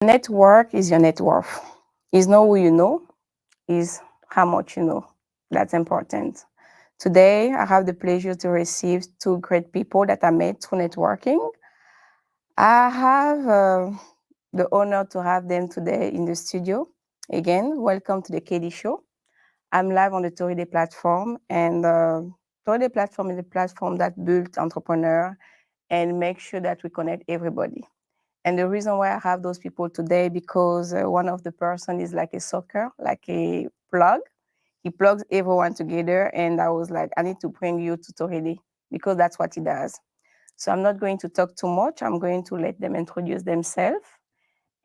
Network is your net worth. Is not who you know, is how much you know. That's important. Today, I have the pleasure to receive two great people that I met through networking. I have the honor to have them today in the studio. Again, welcome to the Cadie Show. I'm live on the Toyin platform, and Toyin platform is a platform that builds entrepreneurs and makes sure that we connect everybody. And the reason why I have those people today because one of the person is like a soccer, like a plug. He plugs everyone together, and I was like, I need to bring you to Tohede because that's what he does. So I'm not going to talk too much. I'm going to let them introduce themselves,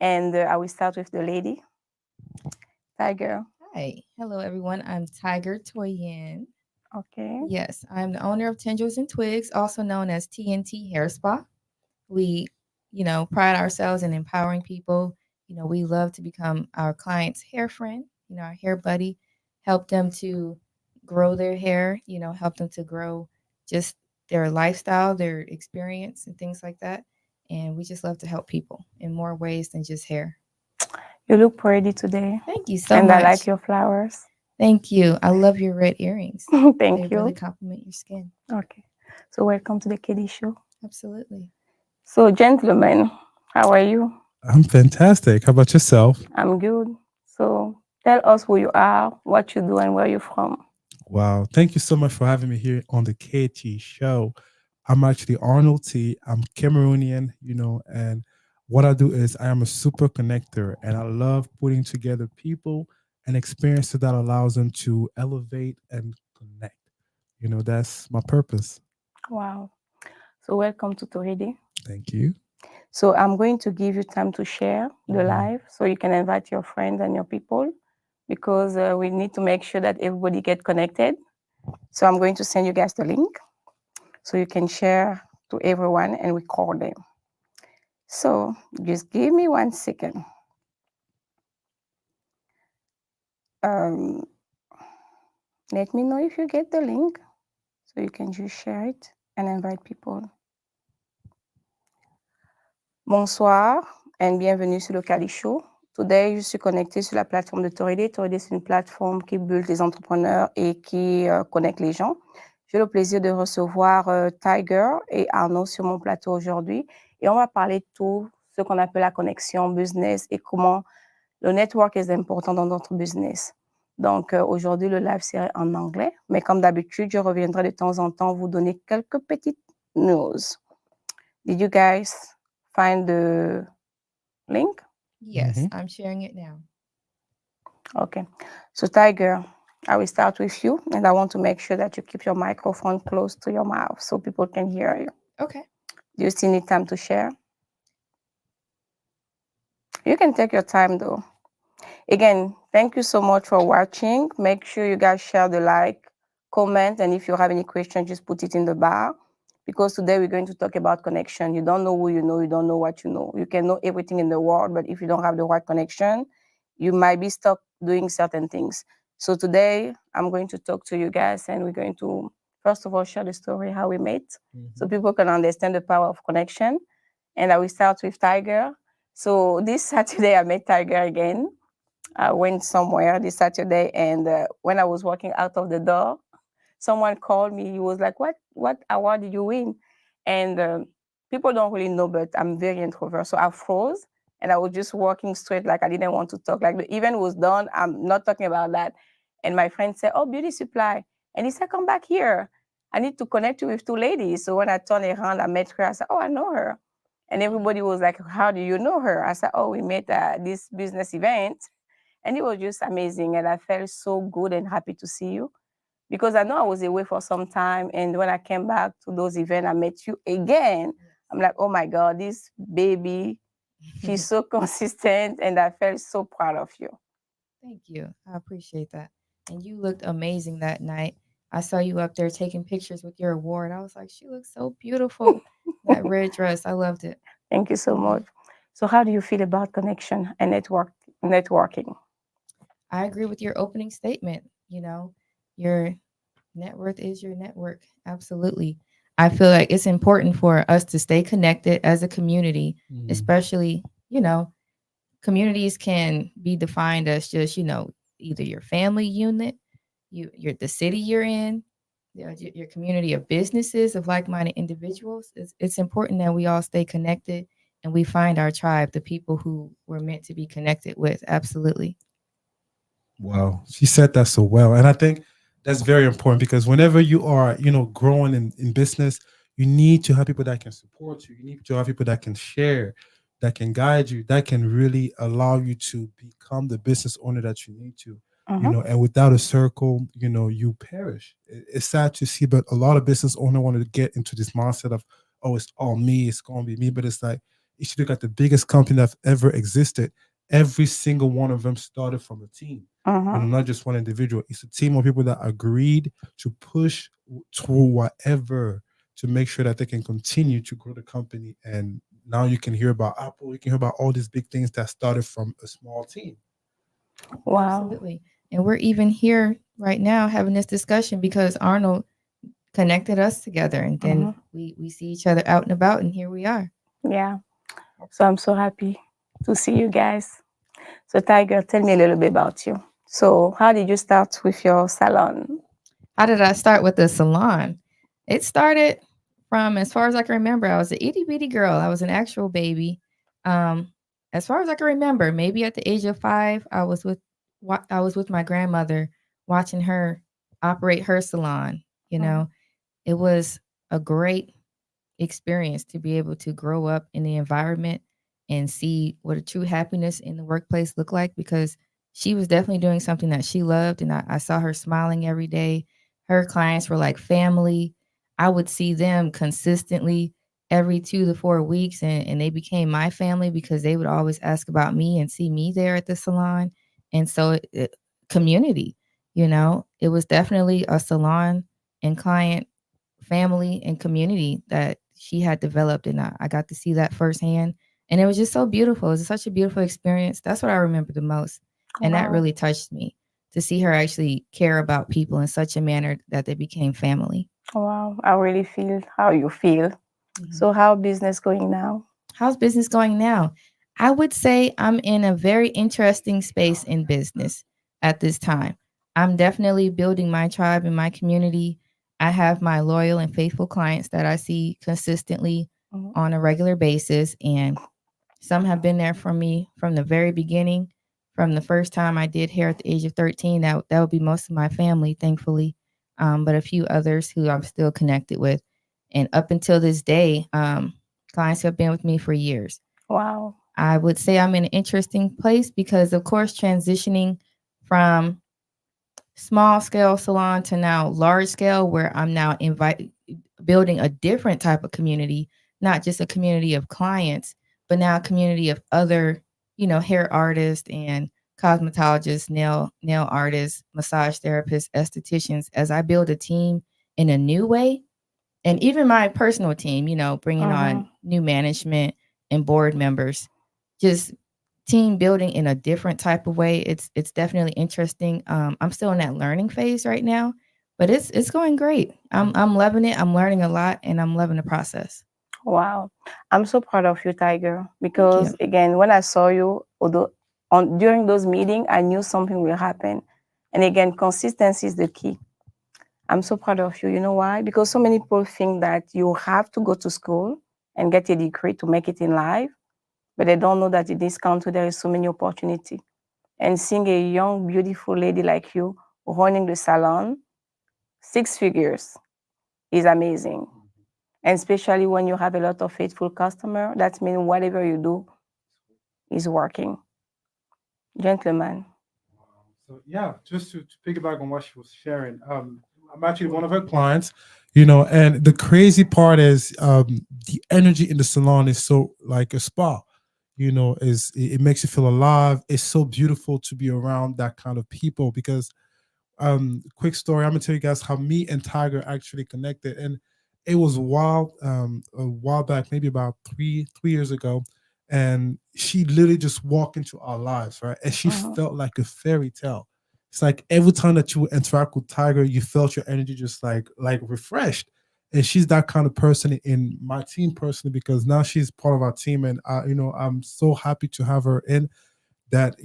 and I will start with the lady, Tiger. Hi. Hello, everyone. I'm Tiger Toyin. Okay. Yes, I'm the owner of Tendrils and Twigs, also known as TNT Hair Spa. We, pride ourselves in empowering people. We love to become our client's hair friend, our hair buddy, help them to grow their hair, help them to grow just their lifestyle, their experience, and things like that. And we just love to help people in more ways than just hair. You look pretty today, Thank you so and I like much. your flowers. Thank you. I love your red earrings. They Thank really you. compliment your skin. Okay. So welcome to the Kitty Show. Absolutely. So, gentlemen, how are you? I'm fantastic. How about yourself? I'm good. So, tell us who you are, what you do, and where you're from. Wow. Thank you so much for having me here on the KT show. I'm actually Arnold T. I'm Cameroonian, and what I do is I am a super connector and I love putting together people and experiences that allows them to elevate and connect. That's my purpose. Wow. So, welcome to Toridi. Thank you. So, I'm going to give you time to share the Mhm. live so you can invite your friends and your people because we need to make sure that everybody get connected. So, I'm going to send you guys the link so you can share to everyone and record them. So, just give me 1 second. Um, Let me know if you get the link so you can just share it and invite people. Bonsoir and bienvenue sur le Cali Show. Today, je suis connectée sur la plateforme de Toride. Toride, c'est une plateforme qui build les entrepreneurs et qui connecte les gens. J'ai le plaisir de recevoir Tiger et Arnaud sur mon plateau aujourd'hui et on va parler de tout ce qu'on appelle la connexion business et comment le network est important dans notre business. Donc, aujourd'hui, le live c'est en anglais, mais comme d'habitude, je reviendrai de temps en temps vous donner quelques petites news. Did you guys find the link? Yes, Mhm. I'm sharing it now. Okay. So, Tiger, I will start with you, and I want to make sure that you keep your microphone close to your mouth so people can hear you. Okay. Do you still need time to share? You can take your time though. Again, thank you so much for watching. Make sure you guys share the like, comment, and if you have any questions, just put it in the bar. Because today we're going to talk about connection. You don't know who you don't know what you know. You can know everything in the world, but if you don't have the right connection, you might be stuck doing certain things. So today I'm going to talk to you guys and we're going to first of all share the story how we met so Mhm. people can understand the power of connection. And I will start with Tiger. So this Saturday I met Tiger again. I went somewhere this Saturday, and when I was walking out of the door, someone called me. He was like, "What award did you win?" And people don't really know, but I'm very introvert, so I froze and I was just walking straight, like I didn't want to talk. Like the event was done, I'm not talking about that. And my friend said, "Oh, beauty supply," and he said, "Come back here. I need to connect you with two ladies." So when I turned around, I met her. I said, "Oh, I know her." And everybody was like, "How do you know her?" I said, "Oh, we met at this business event." And it was just amazing. And I felt so good and happy to see you because I know I was away for some time. And when I came back to those events, I met you again. I'm like, oh my God, this baby, she's so consistent. And I felt so proud of you. Thank you. I appreciate that. And you looked amazing that night. I saw you up there taking pictures with your award. I was like, she looks so beautiful. That red dress, I loved it. Thank you so Mhm. much. So, how do you feel about connection and networking? I agree with your opening statement. Your net worth is your network. Absolutely. I feel like it's important for us to stay connected as a community, Mhm. especially, communities can be defined as just, either your family unit, you're the city you're in, your community of businesses of like-minded individuals. It's important that we all stay connected and we find our tribe, the people who we're meant to be connected with. Absolutely. Wow, she said that so well. And I think that's very important because whenever you are, growing in business, you need to have people that can support you. You need to have people that can share, that can guide you, that can really allow you to become the business owner that you need to. Mm-hmm. And without a circle, you perish. It's sad to see, but a lot of business owner want to get into this mindset of, oh, it's all me, it's gonna be me. But it's like you should look at the biggest company that's ever existed. Every single one of them started from a team, Mm-hmm. not just one individual. It's a team of people that agreed to push through whatever to make sure that they can continue to grow the company. And now you can hear about Apple, you can hear about all these big things that started from a small team. Wow. Absolutely. And we're even here right now having this discussion because Arnold connected us together, and Mm-hmm. then we see each other out and about, and here we are. Yeah. So I'm so happy to see you guys. So Tiger, tell me a little bit about you. So how did you start with your salon? How did I start with the salon? It started from, as far as I can remember, I was an itty bitty girl. I was an actual baby. Um, as far as I can remember, maybe at the age of 5, I was with my grandmother watching her operate her salon. You Mhm. know, it was a great experience to be able to grow up in the environment and see what a true happiness in the workplace looked like, because she was definitely doing something that she loved, and I saw her smiling every day. Her clients were like family. I would see them consistently every 2 to 4 weeks, and they became my family because they would always ask about me and see me there at the salon. And so community, it was definitely a salon and client family and community that she had developed, and I got to see that firsthand, and it was just so beautiful. It was such a beautiful experience. That's what I remember the most, and that Wow. really touched me to see her actually care about people in such a manner that they became family. Wow. I really feel how you feel. Mhm. So how business going now? How's business going now? I would say I'm in a very interesting space in business at this time. I'm definitely building my tribe and my community. I have my loyal and faithful clients that I see consistently Mhm. on a regular basis, and some have been there for me from the very beginning, from the first time I did hair at the age of 13. That would be most of my family, thankfully, but a few others who I'm still connected with. And up until this day, clients who have been with me for years. Wow. I would say I'm in an interesting place because, of course, transitioning from small scale salon to now large scale, where I'm now building a different type of community, not just a community of clients, but now a community of other, hair artists and cosmetologists, nail artists, massage therapists, estheticians. As I build a team in a new way, and even my personal team, bringing Mm-hmm. on new management and board members, just team building in a different type of way. It's definitely interesting. I'm still in that learning phase right now, but it's going great. I'm loving it. I'm learning a lot, and I'm loving the process. Wow. I'm so proud of you, Tiger, Thank because you. again, when I saw you, although on during those meetings, I knew something will happen. And again, consistency is the key. I'm so proud of you. You know why? Because so many people think that you have to go to school and get a degree to make it in life, but they don't know that in this country there is so many opportunity. And seeing a young, beautiful lady like you running the salon, 6 figures, is amazing. And especially when you have a lot of faithful customer, that means whatever you do is working. Gentlemen. So yeah, just to piggyback on what she was sharing, I'm actually one of her clients, and the crazy part is the energy in the salon is so like a spa, is it makes you feel alive. It's so beautiful to be around that kind of people because quick story, I'm gonna tell you guys how me and Tiger actually connected. And it was a while back, maybe about 3 years ago. And she literally just walked into our lives, right? And she Mhm. felt like a fairy tale. It's like every time that you would interact with Tiger, you felt your energy just like refreshed. And she's that kind of person in my team personally because now she's part of our team, and I'm so happy to have her in. that,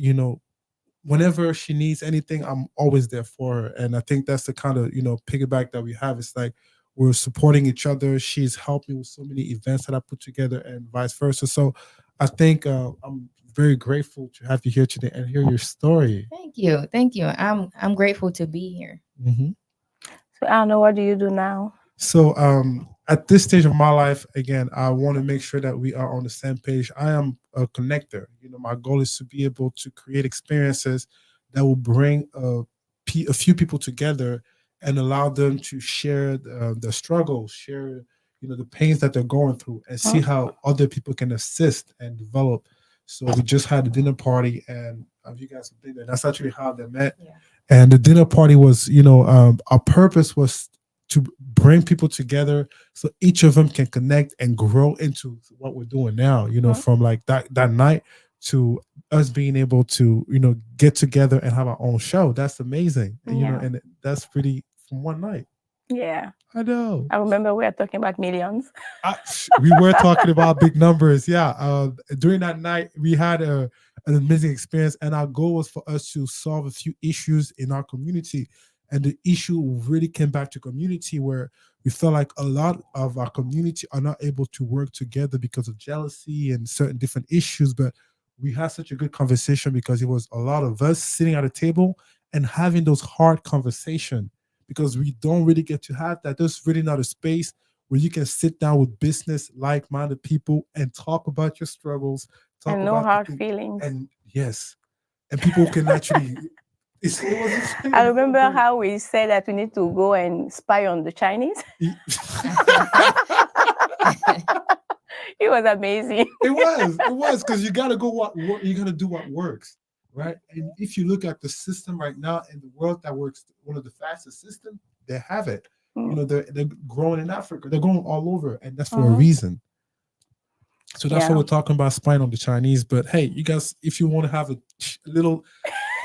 whenever she needs anything, I'm always there for her. And I think that's the kind of, piggyback that we have. It's like we're supporting each other. She's helped me with so many events that I put together and vice versa. So I think I'm very grateful to have you here today and hear your story. Thank you. Thank you. I'm grateful to be here. Mhm. So I don't know, what do you do now? So at this stage of my life, again, I want to make sure that we are on the same page. I am a connector. My goal is to be able to create experiences that will bring a few people together and allow them to share the struggles, share the pains that they're going through, and see Mm. how other people can assist and develop. So we just had a dinner party, and you guys have been there. That's actually how they met. Yeah. And the dinner party was, our purpose was to bring people together so each of them can connect and grow into what we're doing now, Mhm. from like that night to us being able to, get together and have our own show. That's amazing. Yeah. And that's pretty from one night. Yeah. I know. I remember we were talking about millions. We were talking about big numbers. Yeah. During that night, we had an amazing experience, and our goal was for us to solve a few issues in our community. And the issue really came back to community, where we felt like a lot of our community are not able to work together because of jealousy and certain different issues. But we had such a good conversation because it was a lot of us sitting at a table and having those hard conversations, because we don't really get to have that. There's really not a space where you can sit down with business like-minded people and talk about your struggles, talk And no about the hard thing, feelings. and yes, and people can actually. It was I it felt remember great. how we said that we need to go and spy on the Chinese. It It was amazing. it was because you gotta go what work. You gotta do what works, right? And if you look at the system right now in the world that works, one of the fastest system, they have it. Mm. They're growing in Africa. They're growing all over, and that's for a Mhm. reason. So that's what Yeah. we're talking about, spying on the Chinese. But hey, you guys, if you want to have a little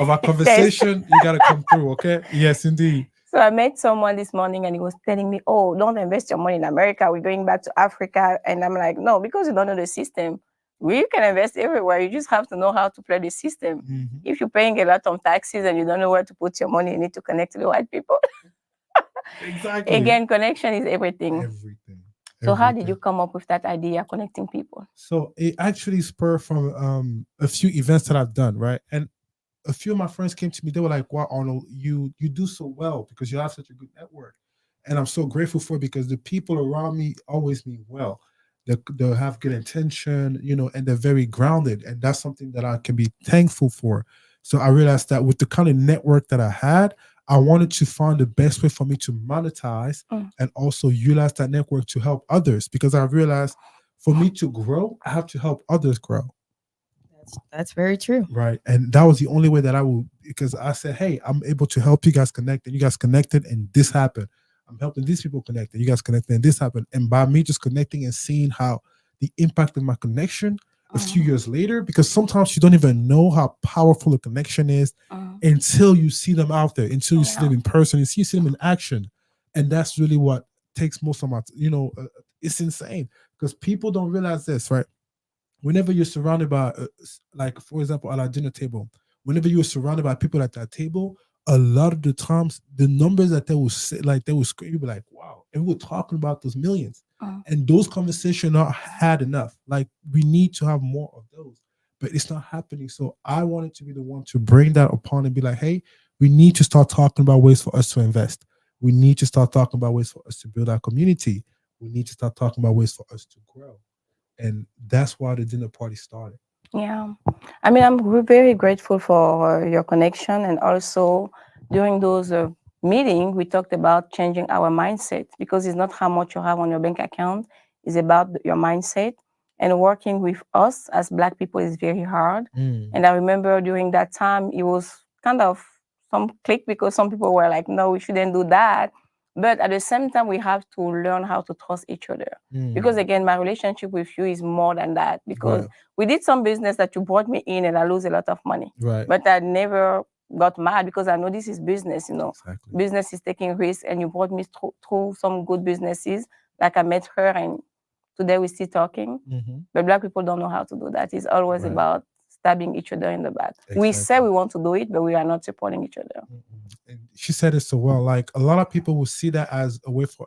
of our Test. conversation, you gotta come through, okay? Yes, indeed. So I met someone this morning and he was telling me, "Oh, don't invest your money in America. We're going back to Africa." And I'm like, "No, because you don't know the system. We can invest everywhere. You just have to know how to play the system. Mhm. If you're paying a lot of taxes and you don't know where to put your money, you need to connect to the right people." Exactly. Again, connection is everything. Everything. So how did you Everything. come up with that idea, connecting people? So it actually spurred from a few events that I've done, right? And a few of my friends came to me. They were like, "Wow, Arnold, you do so well because you have such a good network," and I'm so grateful for it because the people around me always mean well. They have good intention, and they're very grounded, and that's something that I can be thankful for. So I realized that with the kind of network that I had, I wanted to find the best way for me to monetize Mm. and also utilize that network to help others, because I realized for me to grow, I have to help others grow. That's very true. Right. And that was the only way that I would, because I said, hey, I'm able to help you guys connect, and you guys connected and this happened. I'm helping these people connect and you guys connected and this happened. And by me just connecting and seeing how the impact of my connection a few Mm. years later, because sometimes you don't even know how powerful a connection is Mm. until you see them out there, until you see Yeah. them in person, see them in action. And that's really what takes most of my, it's insane because people don't realize this, right? Whenever you're surrounded by, like for example, at our dinner table, whenever you're surrounded by people at that table, a lot of the times the numbers that they will say, like they will scream, you'll be like, wow. And we're talking about those millions. Mm. And those conversations are had enough. Like we need to have more of those, but it's not happening. So I wanted to be the one to bring that upon and be like, hey, we need to start talking about ways for us to invest. We need to start talking about ways for us to build our community. We need to start talking about ways for us to grow. And that's why the dinner party started. Yeah. I mean, we're very grateful for your connection. And also during those meetings, we talked about changing our mindset, because it's not how much you have on your bank account, it's about your mindset. And working with us as Black people is very hard. Mm. And I remember during that time, it was kind of some click, because some people were like, no, we shouldn't do that. But at the same time, we have to learn how to trust each other. Because Mm. again, my relationship with you is more than that. Because Right. we did some business that you brought me in and I lose a lot of money. Right. But I never got mad, because I know this is business, Exactly. Business is taking risks, and you brought me through some good businesses. Like I met her, and today we're still talking. Hmm. But Black people don't know how to do that. It's always Right. about stabbing each other in the back. We say Exactly. we want to do it, but we are not supporting each other. And she said it so well. Like a lot of people will see that as a way for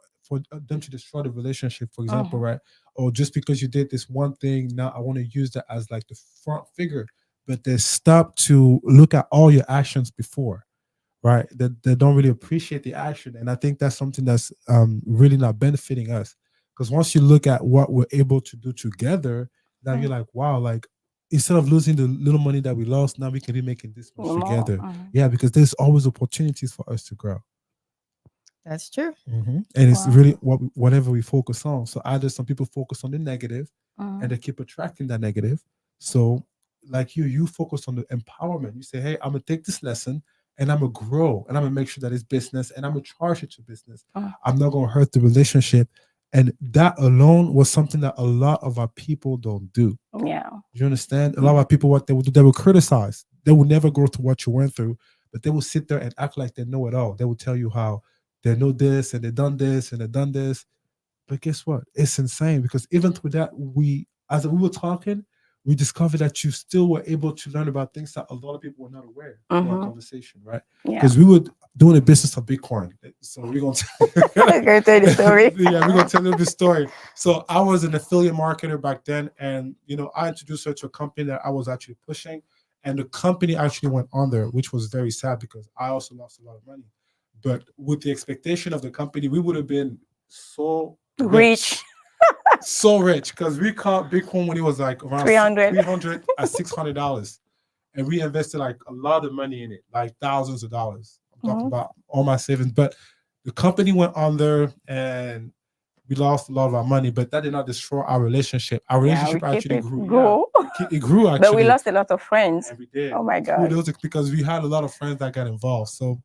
them to destroy the relationship, for example, Mhm. right? Or just because you did this one thing, now I want to use that as like the front figure. But they stop to look at all your actions before, right? That they don't really appreciate the action, and I think that's something that's really not benefiting us. Because once you look at what we're able to do together, now you're Mhm. like, wow, like instead of losing the little money that we lost, now we can be making this much More. together. Mhm. Yeah, because there's always opportunities for us to grow. That's true. And it's Wow. really whatever we focus on. So either some people focus on the negative and Mhm. they keep attracting that negative. So like you focus on the empowerment. You say, hey, I'm gonna take this lesson and I'm gonna grow and I'm gonna make sure that it's business and I'm gonna charge it to business. Mhm. I'm not gonna hurt the relationship. And that alone was something that a lot of our people don't do. Yeah. You understand? A lot of our people, what they would do, they will criticize. They will never go through what you went through, but they will sit there and act like they know it all. They will tell you how they know this and they done this and they done this. But guess what? It's insane because even through that, as we were talking, we discovered that you still were able to learn about things that a lot of people were not aware through our Mhm. conversation, right? Yeah. Because we were doing a business of Bitcoin. So we're gonna Okay, tell the story. yeah, we're gonna tell a little bit story. So I was an affiliate marketer back then, and I introduced her to a company that I was actually pushing, and the company actually went under, which was very sad because I also lost a lot of money. But with the expectation of the company, we would have been so Rich. rich, so rich, because we caught Bitcoin when it was like around 300. 300 at $600, and we invested like a lot of money in it, like thousands of dollars. I'm talking Mhm. about all my savings, but the company went under and we lost a lot of our money, but that did not destroy our relationship. Our Yeah, we relationship keep actually it grew. Yeah, go. it grew But we actually, lost a lot of friends. and we did. Oh my Through God. those because we had a lot of friends that got involved. So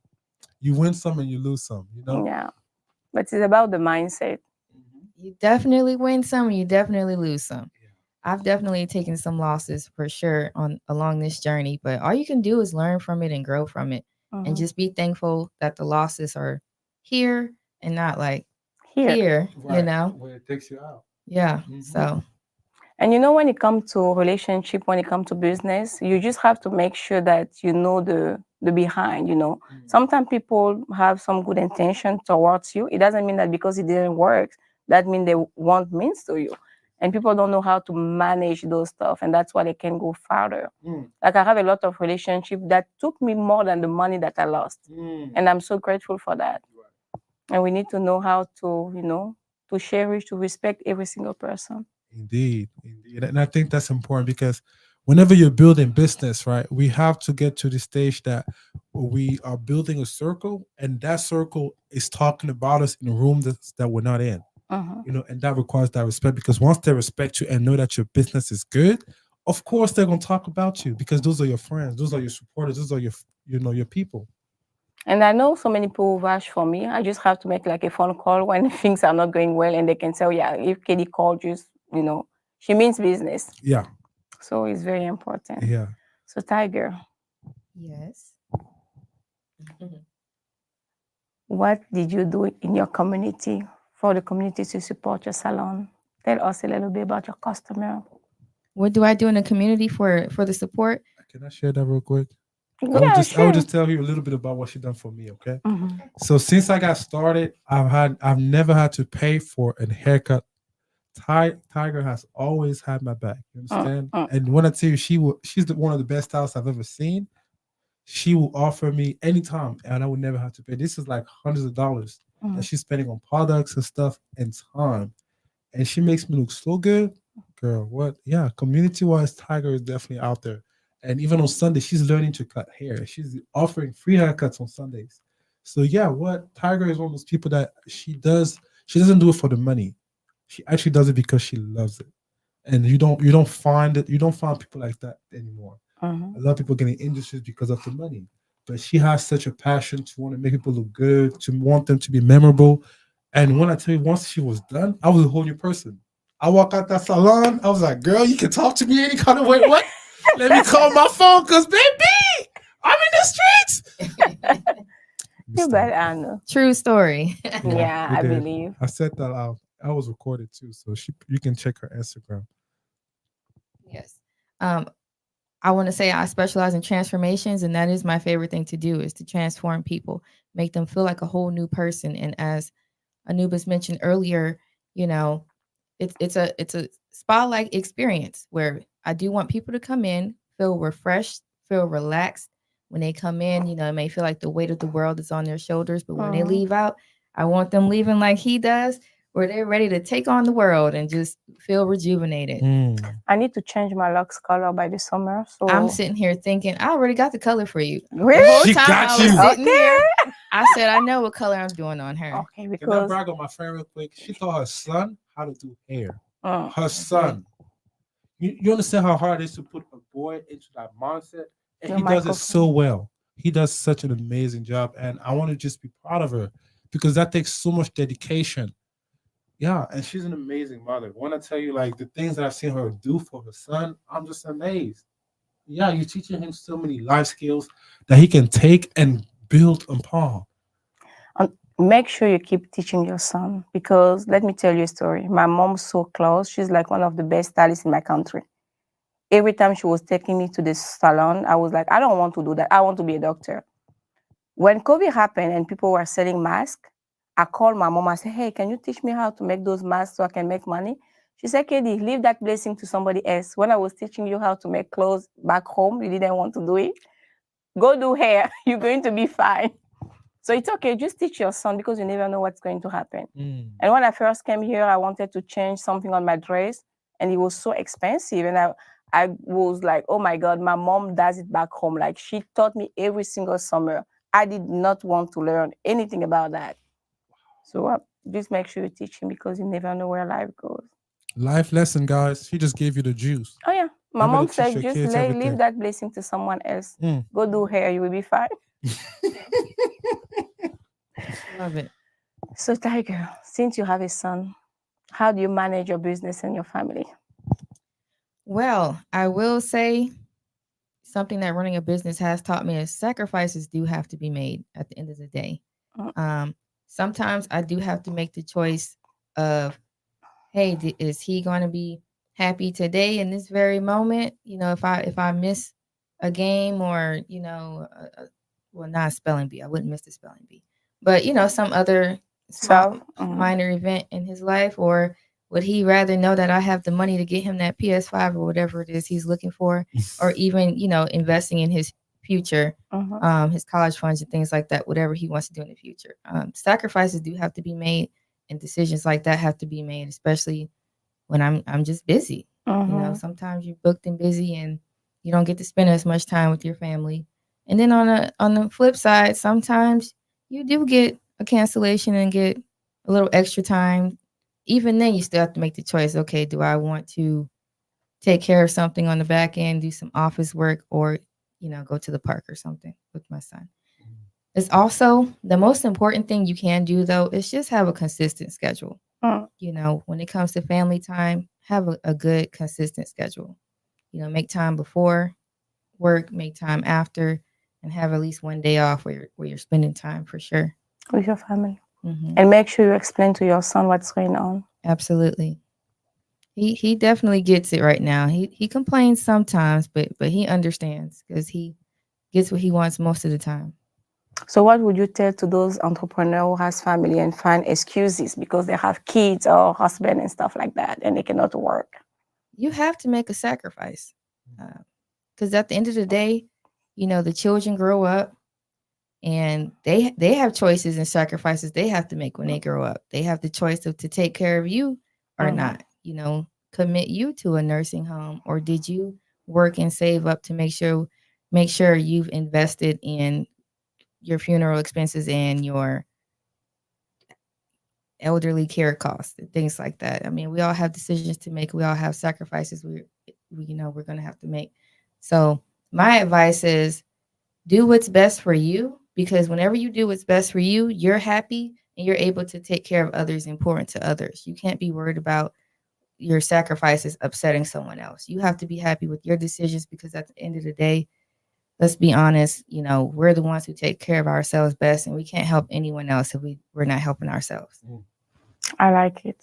you win some and you lose some. Yeah. But it's about the mindset. Mhm. You definitely win some and you definitely lose some. Yeah. I've definitely taken some losses for sure on along this journey, but all you can do is learn from it and grow from it and Mhm. just be thankful that the losses are here and not like Here. here, Right. Where it takes you out. Yeah. Mhm. So, And when it comes to relationship, when it comes to business, you just have to make sure that you know the behind. Mm. Sometimes people have some good intention towards you. It doesn't mean that because it didn't work, that means they want means to you. And people don't know how to manage those stuff, and that's why they can go farther. Mm. Like I have a lot of relationship that took me more than the money that I lost, Mm. and I'm so grateful for that. Right. And we need to know how to, to cherish, to respect every single person. Indeed, indeed. And I think that's important because whenever you're building business, right, we have to get to the stage that we are building a circle and that circle is talking about us in a room that we're not in, Mhm. and that requires that respect because once they respect you and know that your business is good, of course they're going to talk about you because those are your friends, those are your supporters, those are your people. And I know so many people vouch for me. I just have to make like a phone call when things are not going well, and they can say, "Oh, yeah, if Cadie called you, she means business." Yeah, So it's very important. yeah. So, Tiger, yes. what did you do in your community for the community to support your salon? Tell us a little bit about your customer. What do I do in the community for the support? Can I share that real quick? Yeah, I would sure. just tell you a little bit about what she done for me, okay? Mhm. So since I got started, I've never had to pay for a haircut. Tiger has always had my back. You Mm, understand? mm, And when I tell you she's one of the best stylists I've ever seen. She will offer me anytime, and I would never have to pay. This is like hundreds of dollars that mm. she's spending on products and stuff and time, and she makes me look so good, girl. What? Yeah, community wise, Tiger is definitely out there. And even on Sunday, she's learning to cut hair. She's offering free haircuts on Sundays. So yeah, what Tiger is one of those people that she does. She doesn't do it for the money. She actually does it because she loves it. And you don't find it. You don't find people like that anymore. Mhm. A lot of people get in industries because of the money. But she has such a passion to want to make people look good, to want them to be memorable. And when I tell you, once she was done, I was a whole new person. I walk out that salon, I was like, girl, you can talk to me any kind of way. What? Let me call my phone, cause baby, I'm in the streets. You bet, Anna. True story. Yeah, Yeah, we I did. believe. I said that out. I was recorded too, so you can check her Instagram. Yes. Um, I want to say I specialize in transformations, and that is my favorite thing to do is to transform people, make them feel like a whole new person. And as Anubis mentioned earlier, you know, it's a spa like experience where I do want people to come in, feel refreshed, feel relaxed. When they come in, it may feel like the weight of the world is on their shoulders, but when they Mhm. leave out, I want them leaving like he does, where they're ready to take on the world and just feel rejuvenated. I need to change my locks color by the summer. I'm So sitting here thinking, I already got the color for you. The really? whole She time got I was you. sitting here, Okay. I said, I know what color I'm doing on her. Okay, Can I because brag on my friend real quick? She taught her son how to do hair. mm, Her son. You understand how hard it is to put a boy into that mindset? And the he does it so microphone. well. He does such an amazing job. And I want to just be proud of her because that takes so much dedication. Yeah, and she's an amazing mother. When I tell you, like, the things that I've seen her do for her son, I'm just amazed. Yeah, you're teaching him so many life skills that he can take and build upon. Make sure you keep teaching your son because let me tell you a story. My mom's so close. She's like one of the best stylists in my country. Every time she was taking me to the salon, I was like, I don't want to do that. I want to be a doctor. When COVID happened and people were selling masks, I called my mom. I said, hey, can you teach me how to make those masks so I can make money? She said, Cadie, leave that blessing to somebody else. When I was teaching you how to make clothes back home, you didn't want to do it. Go do hair. You're going to be fine. So it's okay. Just teach your son because you never know what's going to happen. And when I first came here, I wanted to change something on my dress, and it was so expensive. And I was like, oh my God, my mom does it back home. Like she taught me every single summer. I did not want to learn anything about that. So just make sure you teach him because you never know where life goes. Life lesson, guys. She just gave you the juice. Oh yeah, my Remember mom to teach said your just kids leave everything. that blessing to someone else. Mm. Go do hair, you will be fine. Love it. So Tiger, since you have a son, how do you manage your business and your family? Well, I will say something that running a business has taught me is sacrifices do have to be made at the end of the day. Mm. Sometimes I do have to make the choice of, hey, is he going to be happy today in this very moment? If I miss a game or well, not a spelling bee, I wouldn't miss the spelling bee, but some other small So, minor event in his life, or would he rather know that I have the money to get him that PS5 or whatever it is he's looking for, or even investing in his future, his college funds and things like that, whatever he wants to do in the future. Sacrifices do have to be made, and decisions like that have to be made, especially when I'm just busy. Sometimes you're booked and busy, and you don't get to spend as much time with your family. And then on the flip side, sometimes you do get a cancellation and get a little extra time. Even then, you still have to make the choice. Okay, do I want to take care of something on the back end, do some office work, or go to the park or something with my son? It's also the most important thing you can do, though, is just have a consistent schedule. When it comes to family time, have a good, consistent schedule. Make time before work, make time after, and have at least one day off where you're spending time for sure. with your family. Hmm. And make sure you explain to your son what's going on. Absolutely. He definitely gets it right now. He complains sometimes, but he understands because he gets what he wants most of the time. So what would you tell to those entrepreneurs who has family and find excuses because they have kids or husband and stuff like that and they cannot work? You have to make a sacrifice because at the end of the day, the children grow up and they have choices and sacrifices they have to make when they grow up. They have the choice of to take care of you or not. Commit you to a nursing home, or did you work and save up to make sure you've invested in your funeral expenses and your elderly care costs and things like that. I mean, we all have decisions to make. We all have sacrifices we're going to have to make. So my advice is do what's best for you, because whenever you do what's best for you, you're happy and you're able to take care of others important to others. You can't be worried about your sacrifices upsetting someone else. You have to be happy with your decisions, because at the end of the day, let's be honest, we're the ones who take care of ourselves best, and we can't help anyone else if we're not helping ourselves. I like it.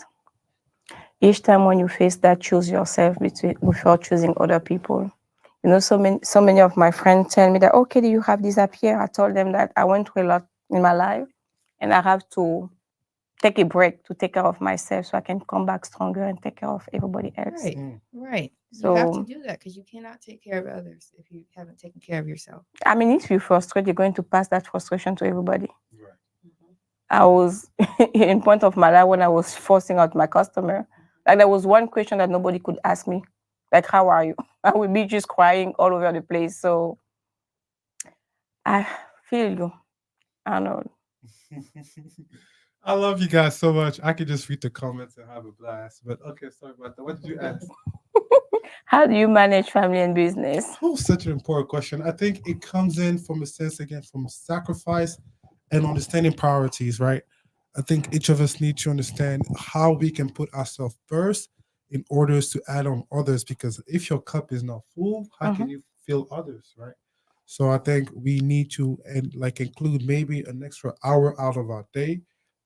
Each time when you face that, choose yourself before choosing other people. So many of my friends tell me that, okay, do you have this up here? I told them that I went through a lot in my life and I have to take a break to take care of myself so I can come back stronger and take care of everybody else. Right. Mm. Right. You have to So, do that because you cannot take care of others if you haven't taken care of yourself. I mean, if you frustrate, you're going to pass that frustration to everybody. Right. Mhm. I was in point of my life when I was forcing out my customer. Like there was one question that nobody could ask me, like, how are you? I would be just crying all over the place. So I feel you. I know. I love you guys so much. I could just read the comments and have a blast. But okay, sorry about that. What did you ask? How do you manage family and business? Oh, such an important question. I think it comes in from a sense again from sacrifice and understanding priorities, right? I think each of us need to understand how we can put ourselves first in order to add on others. Because if your cup is not full, how Mhm. can you fill others, right? So I think we need to and like include maybe an extra hour out of our day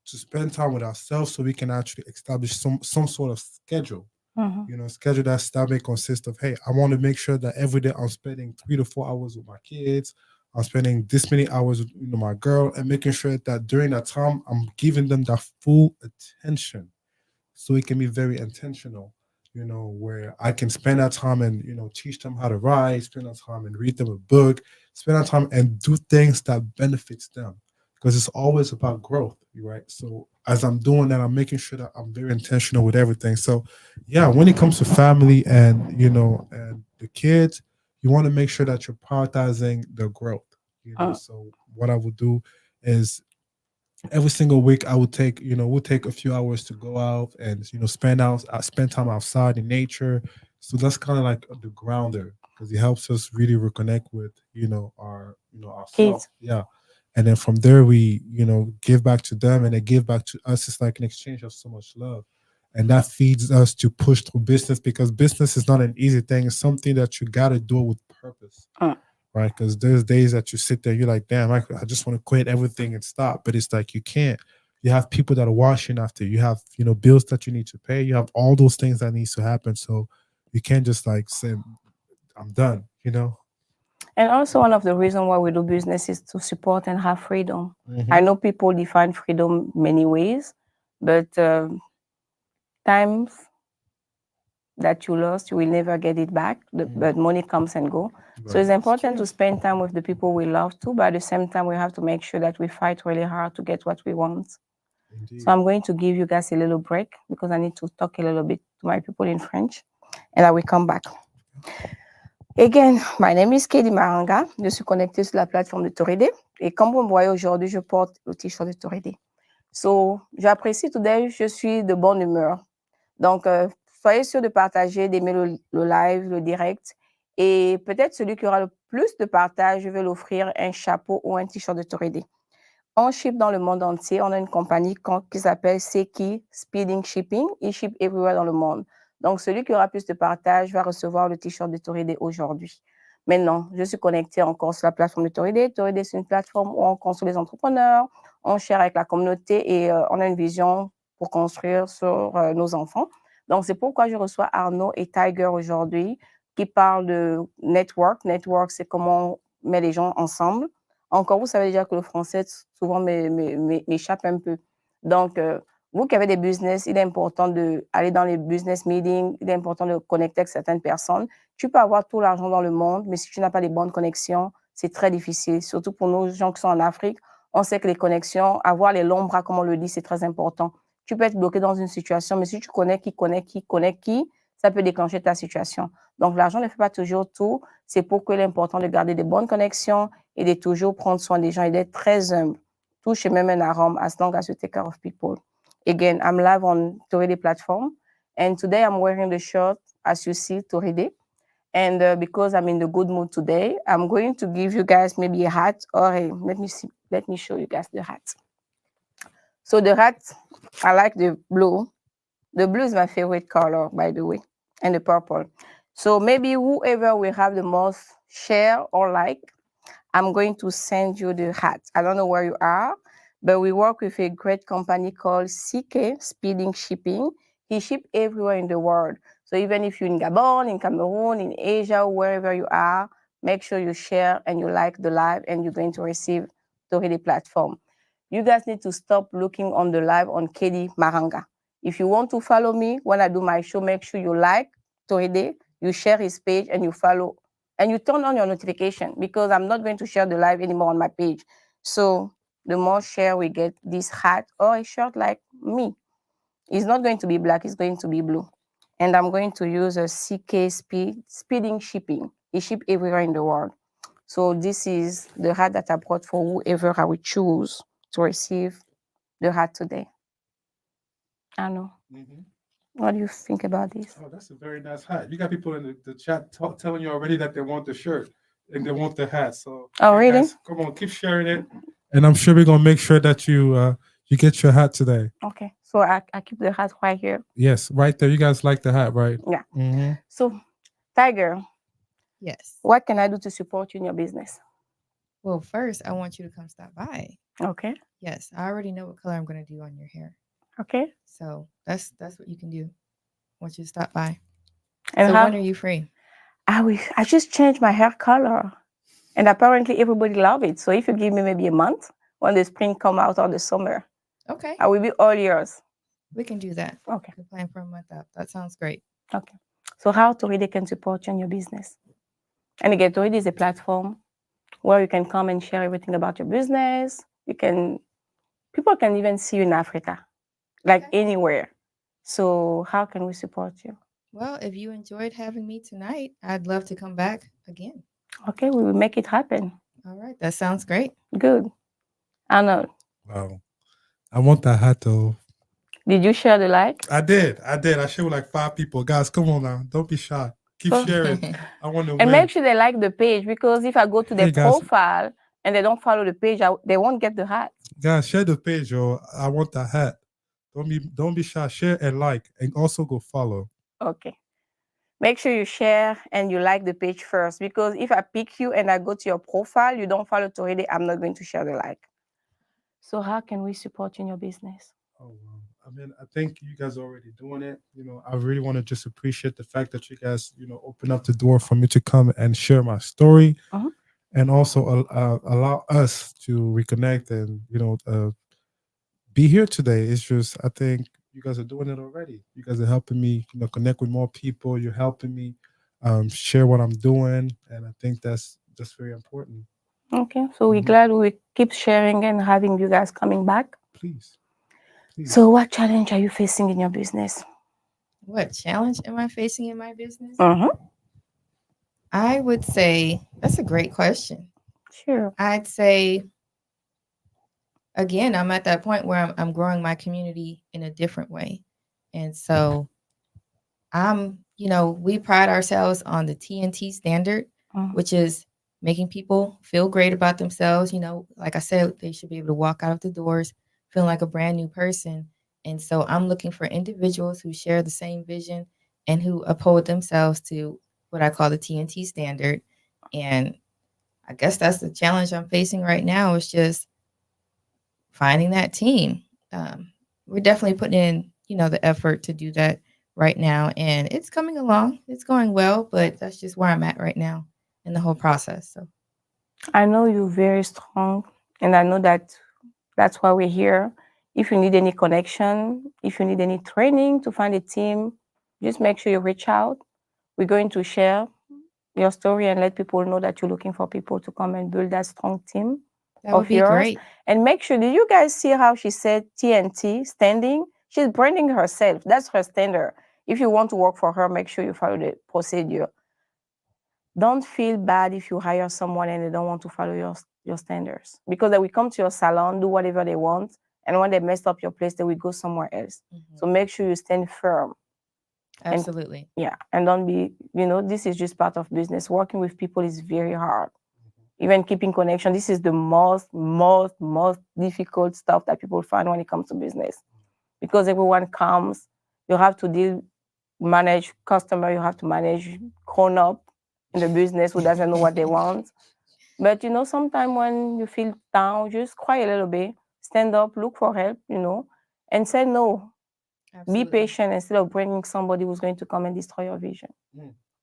to spend time with ourselves so we can actually establish some sort of schedule, Mhm. schedule that may consist of, hey, I want to make sure that every day I'm spending 3 to 4 hours with my kids. I'm spending this many hours with my girl, and making sure that during that time I'm giving them that full attention, so it can be very intentional. Where I can spend that time and teach them how to write, spend that time and read them a book, spend that time and do things that benefits them, because it's always about growth, right? So as I'm doing that, I'm making sure that I'm very intentional with everything. So yeah, when it comes to family and and the kids, you want to make sure that you're prioritizing their growth. Mm. So what I would do is every single week I would take we'll take a few hours to go out and spend time outside in nature. So that's kind of like the grounder, because it helps us really reconnect with our ourselves. Kids. Yeah. And then from there we give back to them, and they give back to us. It's like an exchange of so much love, and that feeds us to push through business, because business is not an easy thing. It's something that you got to do with purpose, Mm. right? Because there's days that you sit there, you're like, damn, I just want to quit everything and stop. But it's like you can't. You have people that are watching after. You have bills that you need to pay. You have all those things that needs to happen. So you can't just like say, I'm done. And also, one of the reasons why we do business is to support and have freedom. I Hmm. know people define freedom many ways, but times that you lost, you will never get it back. But money comes and go. So Right. it's important to spend time with the people we love too, but at the same time, we have to make sure that we fight really hard to get what we want. So Indeed. I'm going to give you guys a little break because I need to talk a little bit to my people in French, and I will come back. Again, my name is Cadie Maranga. Je suis connectée sur la plateforme de Torédé. Et comme vous me voyez aujourd'hui, je porte le t-shirt de Torédé. So, j'apprécie today, je suis de bonne humeur. Donc, soyez sûr de partager, d'aimer le live, le direct. Et peut-être celui qui aura le plus de partage, je vais l'offrir un chapeau ou un t-shirt de Torédé. On ship dans le monde entier. On a une compagnie qui s'appelle Seki Speeding Shipping. Ils ship everywhere dans le monde. Donc, celui qui aura plus de partage va recevoir le t-shirt de Torédé aujourd'hui. Maintenant, je suis connectée encore sur la plateforme de Torédé. Torédé, c'est une plateforme où on construit les entrepreneurs, on share avec la communauté et on a une vision pour construire sur nos enfants. Donc, c'est pourquoi je reçois Arnaud et Tiger aujourd'hui qui parlent de network. Network, c'est comment on met les gens ensemble. Encore, vous savez déjà que le français souvent m'échappe un peu. Donc, vous qui avez des business, il est important d'aller dans les business meetings, il est important de connecter avec certaines personnes. Tu peux avoir tout l'argent dans le monde, mais si tu n'as pas les bonnes connexions, c'est très difficile. Surtout pour nos gens qui sont en Afrique, on sait que les connexions, avoir les longs bras, comme on le dit, c'est très important. Tu peux être bloqué dans une situation, mais si tu connais qui, ça peut déclencher ta situation. Donc, l'argent ne fait pas toujours tout. C'est pourquoi il est important de garder des bonnes connexions et de toujours prendre soin des gens et d'être très humble. Touche même un arôme as long as you take care of people. Again, I'm live on Toride platform. And today I'm wearing the shirt, as you see, Toride. And because I'm in the good mood today, I'm going to give you guys maybe a hat or let me show you guys the hat. So the hat, I like the blue. The blue is my favorite color, by the way, and the purple. So maybe whoever will have the most share or like, I'm going to send you the hat. I don't know where you are, but we work with a great company called CK Speeding Shipping. He ship everywhere in the world. So even if you're in Gabon, in Cameroon, in Asia, wherever you are, make sure you share and you like the live, and you're going to receive the platform. You guys need to stop looking on the live on Cadie Maranga. If you want to follow me when I do my show, make sure you like Toride, you share his page, and you follow, and you turn on your notification, because I'm not going to share the live anymore on my page. So the more share we get, this hat or a shirt like me, it's not going to be black, it's going to be blue. And I'm going to use a CK speeding shipping. It ship everywhere in the world. So this is the hat that I brought for whoever I will choose to receive the hat today. I know. What do you think about this? Oh, that's a very nice hat. You got people in the chat telling you already that they want the shirt and they want the hat. So, Oh, hey, really? guys, come on, keep sharing it. And I'm sure we're gonna make sure that you get your hat today. Okay. So I keep the hat right here. Yes, right there. You guys like the hat, right? Yeah. Mm-hmm. So, Tiger, Yes. what can I do to support you in your business? Well, first, I want you to come stop by. Okay. Yes, I already know what color I'm going to do on your hair. Okay. So that's what you can do. I want you to stop by. And So how? when are you free? I just changed my hair color, and apparently everybody love it. So if you give me maybe a month, when the spring come out or the summer, Okay, I will be all yours. we can do that. Okay. We can plan for a month out. That sounds great. Okay. So how Toride can support you in your business? And again, Toride is a platform where you can come and share everything about your business. People can even see you in Africa, like Okay. anywhere. So how can we support you? Well, if you enjoyed having me tonight, I'd love to come back again. Okay, we will make it happen. All right, that sounds great. Good. Arnold, Wow. I want that hat though. did you share the like? I did. I shared with like 5 people. Guys, come on now. Don't be shy. Keep So, sharing. I want to and win. make sure they like the page, because if I go to their Hey guys, profile and they don't follow the page, they won't get the hat. guys, share the page, yo. I want that hat. Don't be shy. Share and like, and also go follow. Okay. Make sure you share and you like the page first, because if I pick you and I go to your profile, you don't follow Toride, I'm not going to share the like. So how can we support you in your business? Oh wow. I mean, I think you guys are already doing it. I really want to just appreciate the fact that you guys, open up the door for me to come and share my story, Mhm. and also allow us to reconnect and be here today. It's just, I think you guys are doing it already. You guys are helping me, connect with more people. You're helping me share what I'm doing, and I think that's very important. Okay, so we're Mhm. glad we keep sharing and having you guys coming back. Please, please. So what challenge are you facing in your business? What challenge am I facing in my business? Mm-hmm. I would say that's a great question. Sure. I'd say, again, I'm at that point where I'm growing my community in a different way. And so we pride ourselves on the TNT standard, Mm. which is making people feel great about themselves. Like I said, they should be able to walk out of the doors feeling like a brand new person. And so I'm looking for individuals who share the same vision and who uphold themselves to what I call the TNT standard. And I guess that's the challenge I'm facing right now, is just finding that team. We're definitely putting in, the effort to do that right now, and it's coming along. It's going well, but that's just where I'm at right now in the whole process. So I know you're very strong, and I know that's why we're here. If you need any connection, if you need any training to find a team, just make sure you reach out. We're going to share your story and let people know that you're looking for people to come and build that strong team that would of be yours. great. And make sure, did you guys see how she said TNT, standing? She's branding herself. That's her standard. If you want to work for her, make sure you follow the procedure. Don't feel bad if you hire someone and they don't want to follow your standards, because they will come to your salon, do whatever they want, and when they mess up your place, they will go somewhere else. So make sure you stand firm. Absolutely. Yeah, and don't be, this is just part of business. Working with people is very hard. Even keeping connection, this is the most difficult stuff that people find when it comes to business, because everyone comes, you have to manage customer, you have to manage grown up in the business who doesn't know what they want. But sometimes when you feel down, just cry a little bit, stand up, look for help, and say no. Be Absolutely. patient instead of bringing somebody who's going to come and destroy your vision.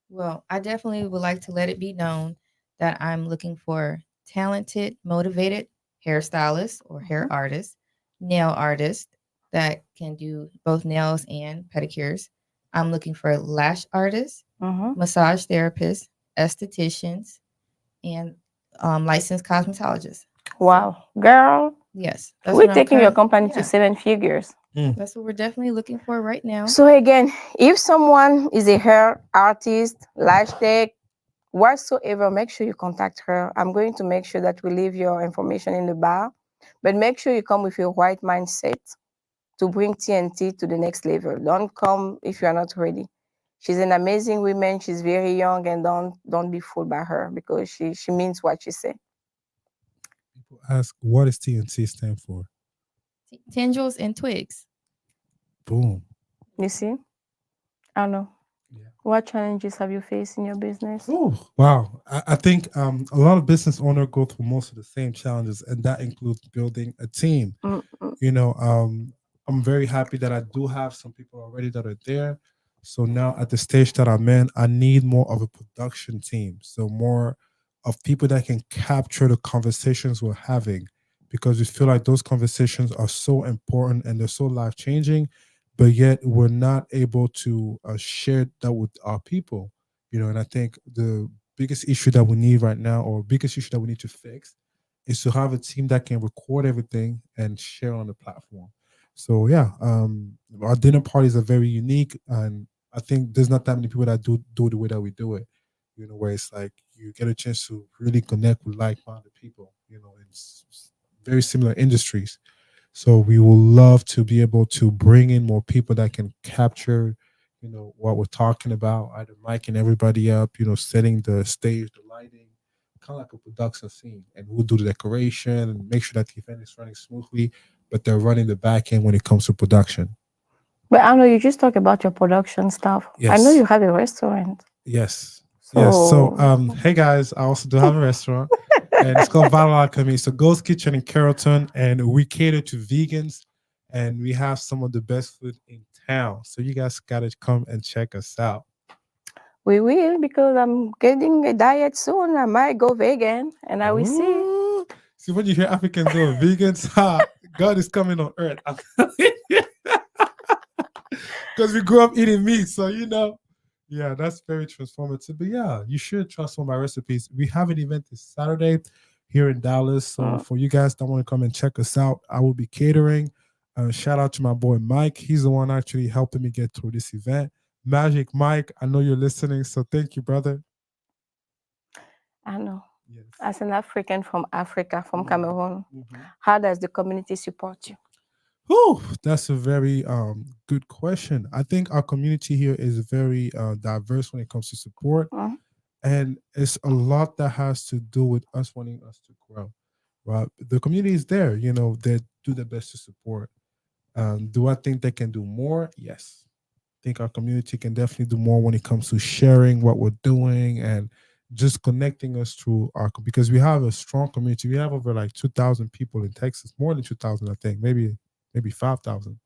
Well, I definitely would like to let it be known that I'm looking for talented, motivated hairstylists or hair Mhm. artists, nail artists that can do both nails and pedicures. I'm looking for lash artists, Mhm. massage therapists, estheticians, and licensed cosmetologists. So, Wow, girl, yes, that's we're what I'm taking your currently. company to Yeah, 7 figures. that's what we're definitely looking for right now. So again, if someone is a hair artist, lash tech, whatsoever, make sure you contact her. I'm going to make sure that we leave your information in the bar, but make sure you come with your right mindset to bring TNT to the next level. Don't come if you are not ready. She's an amazing woman. She's very young, and don't be fooled by her because she means what she said. People ask, what does TNT stand for? Tendrils and twigs. Boom. You see, I don't know. Yeah. What challenges have you faced in your business? Oh, wow. I think a lot of business owners go through most of the same challenges, and that includes building a team. Mm, mm, You know, I'm very happy that I do have some people already that are there. So now at the stage that I'm in, I need more of a production team. So more of people that can capture the conversations we're having because we feel like those conversations are so important and they're so life changing, but yet we're not able to share that with our people. You know, and I think the biggest issue that we need right now, or biggest issue that we need to fix, is to have a team that can record everything and share on the platform. So yeah, our dinner parties are very unique, and I think there's not that many people that do the way that we do it. You know, where it's like you get a chance to really connect with like-minded people. You know, in very similar industries. So we will love to be able to bring in more people that can capture, you know, what we're talking about, either miking everybody up, you know, setting the stage, the lighting, kind of like a production scene. And we'll do the decoration and make sure that the event is running smoothly, but they're running the back end when it comes to production. But I know you just talk about your production stuff. I know you Yes. have a restaurant. Yes. Yes. So So hey guys, I also do have a restaurant and it's called Battle Alchemy. So Ghost Kitchen in Carrollton, and we cater to vegans, and we have some of the best food in town. So you guys gotta come and check us out. we will because I'm getting a diet soon. I might go vegan and I will see. Ooh. See, when you hear Africans going vegans, ha, God is coming on earth. I'm telling you. Because we grew up eating meat. So, you know, yeah, that's very transformative. But yeah, you should try some of my recipes. We have an event this Saturday here in Dallas. So Mm, for you guys that want to come and check us out, I will be catering. Shout out to my boy Mike. He's the one actually helping me get through this event. Magic Mike, I know you're listening. So thank you, brother. I know. Yes. As an African from Africa, from Mhm. Cameroon, Mhm. how does the community support you? Whew, that's a very good question. I think our community here is very diverse when it comes to support, Mm, and it's a lot that has to do with us wanting us to grow. Right, the community is there. You know, they do their best to support. Do I think they can do more? Yes. I think our community can definitely do more when it comes to sharing what we're doing and just connecting us through our because we have a strong community. We have over like 2,000 people in Texas, more than 2,000, I think, maybe 5,000.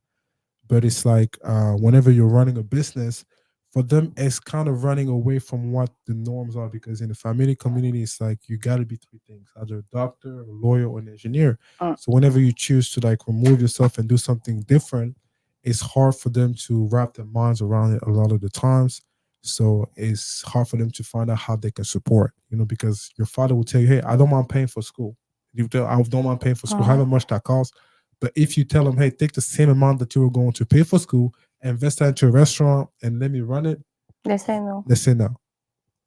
But it's like whenever you're running a business, for them it's kind of running away from what the norms are, because in the family community it's like you got to be three things: either a doctor, a lawyer, or an engineer. mm, So whenever you choose to like remove yourself and do something different, it's hard for them to wrap their minds around it a lot of the times. So it's hard for them to find out how they can support, you know, because your father will tell you, hey, I don't mind paying for school. You tell, I don't mind paying for school, mm. however much that costs. But if you tell them, hey, take the same amount that you were going to pay for school, invest that into a restaurant, and let me run it, They say no. they say no.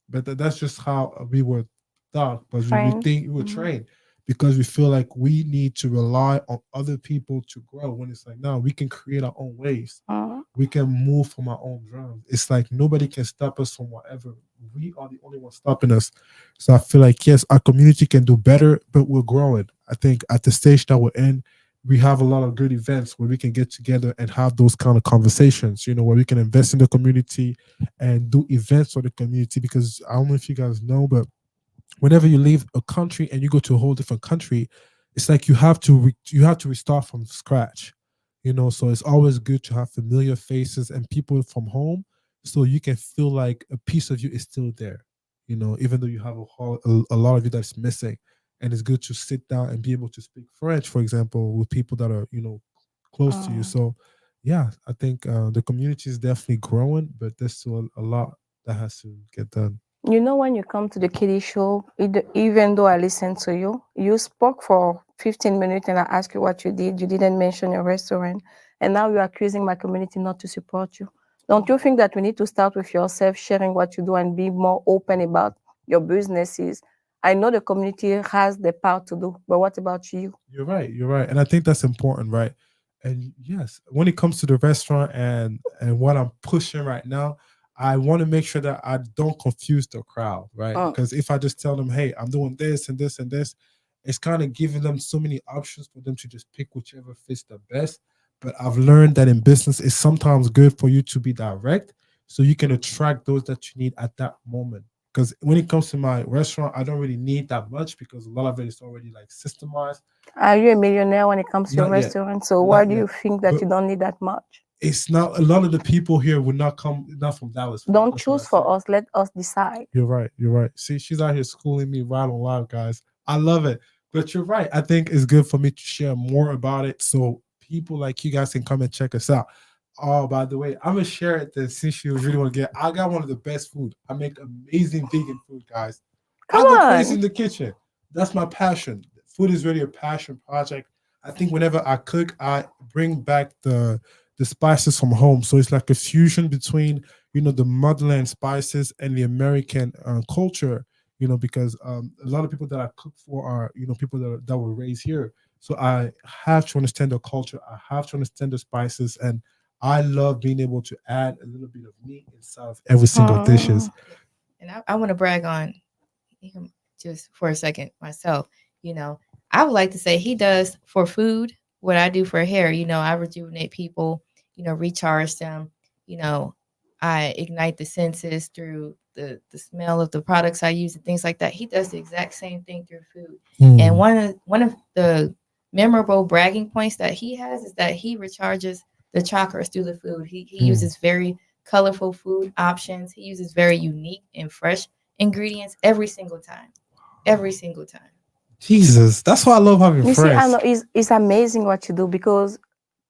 But that's just how we were taught, because we Train. think we were trained, because we feel like we need to rely on other people to grow. When it's like, no, we can create our own ways. Mm, We can move from our own drums. It's like nobody can stop us from whatever. We are the only ones stopping us. So I feel like, yes, our community can do better, but we're growing. I think at the stage that we're in, we have a lot of good events where we can get together and have those kind of conversations, you know, where we can invest in the community and do events for the community. Because I don't know if you guys know, but whenever you leave a country and you go to a whole different country, it's like you have to restart from scratch. So it's always good to have familiar faces and people from home, so you can feel like a piece of you is still there, even though you have a lot of you that's missing. And it's good to sit down and be able to speak French, for example, with people that are close to you. Mm. So yeah, I think the community is definitely growing, but there's still a lot that has to get done. You know, when you come to the kiddie show, even though I listened to you, you spoke for 15 minutes and I asked you what you did. You didn't mention your restaurant. And now you're accusing my community not to support you. Don't you think that we need to start with yourself, sharing what you do and be more open about your businesses? I know the community has the power to do, but what about you? You're right. You're right, and I think that's important, right? And yes, when it comes to the restaurant and what I'm pushing right now, I want to make sure that I don't confuse the crowd, right? Mm. Because if I just tell them, "Hey, I'm doing this and this and this," it's kind of giving them so many options for them to just pick whichever fits the best. But I've learned that in business, it's sometimes good for you to be direct, so you can attract those that you need at that moment. Because when it comes to my restaurant, I don't really need that much because a lot of it is already like systemized. Are you a millionaire when it comes to your Not yet. restaurant? So why Not do yet. you think that But you don't need that much? it's not a lot of the people here would not come not from Dallas. Don't That's what I choose said. for us. Let us decide. You're right. You're right. See, she's out here schooling me right on live, guys. I love it. But you're right. I think it's good for me to share more about it so people like you guys can come and check us out. Oh, by the way, I'm gonna share it then since you really want to get. I got one of the best food. I make amazing vegan food, guys. Come I go crazy on. in the kitchen. That's my passion. Food is really a passion project. I think whenever I cook, I bring back the spices from home. So it's like a fusion between the motherland spices and the American culture. Because a lot of people that I cook for are people that were raised here. So I have to understand the culture. I have to understand the spices, and I love being able to add a little bit of meat inside of every single dishes. Mm. And I want to brag on him just for a second myself. You know, I would like to say he does for food what I do for hair. I rejuvenate people, recharge them. You know, I ignite the senses through the smell of the products I use and things like that. He does the exact same thing through food. And Mm, one of the memorable bragging points that he has is that he recharges the chakras through the food. He mm. uses very colorful food options. He uses very unique and fresh ingredients every single time. Every single time. Jesus, that's why I love having You see, I friends. know it's amazing what you do because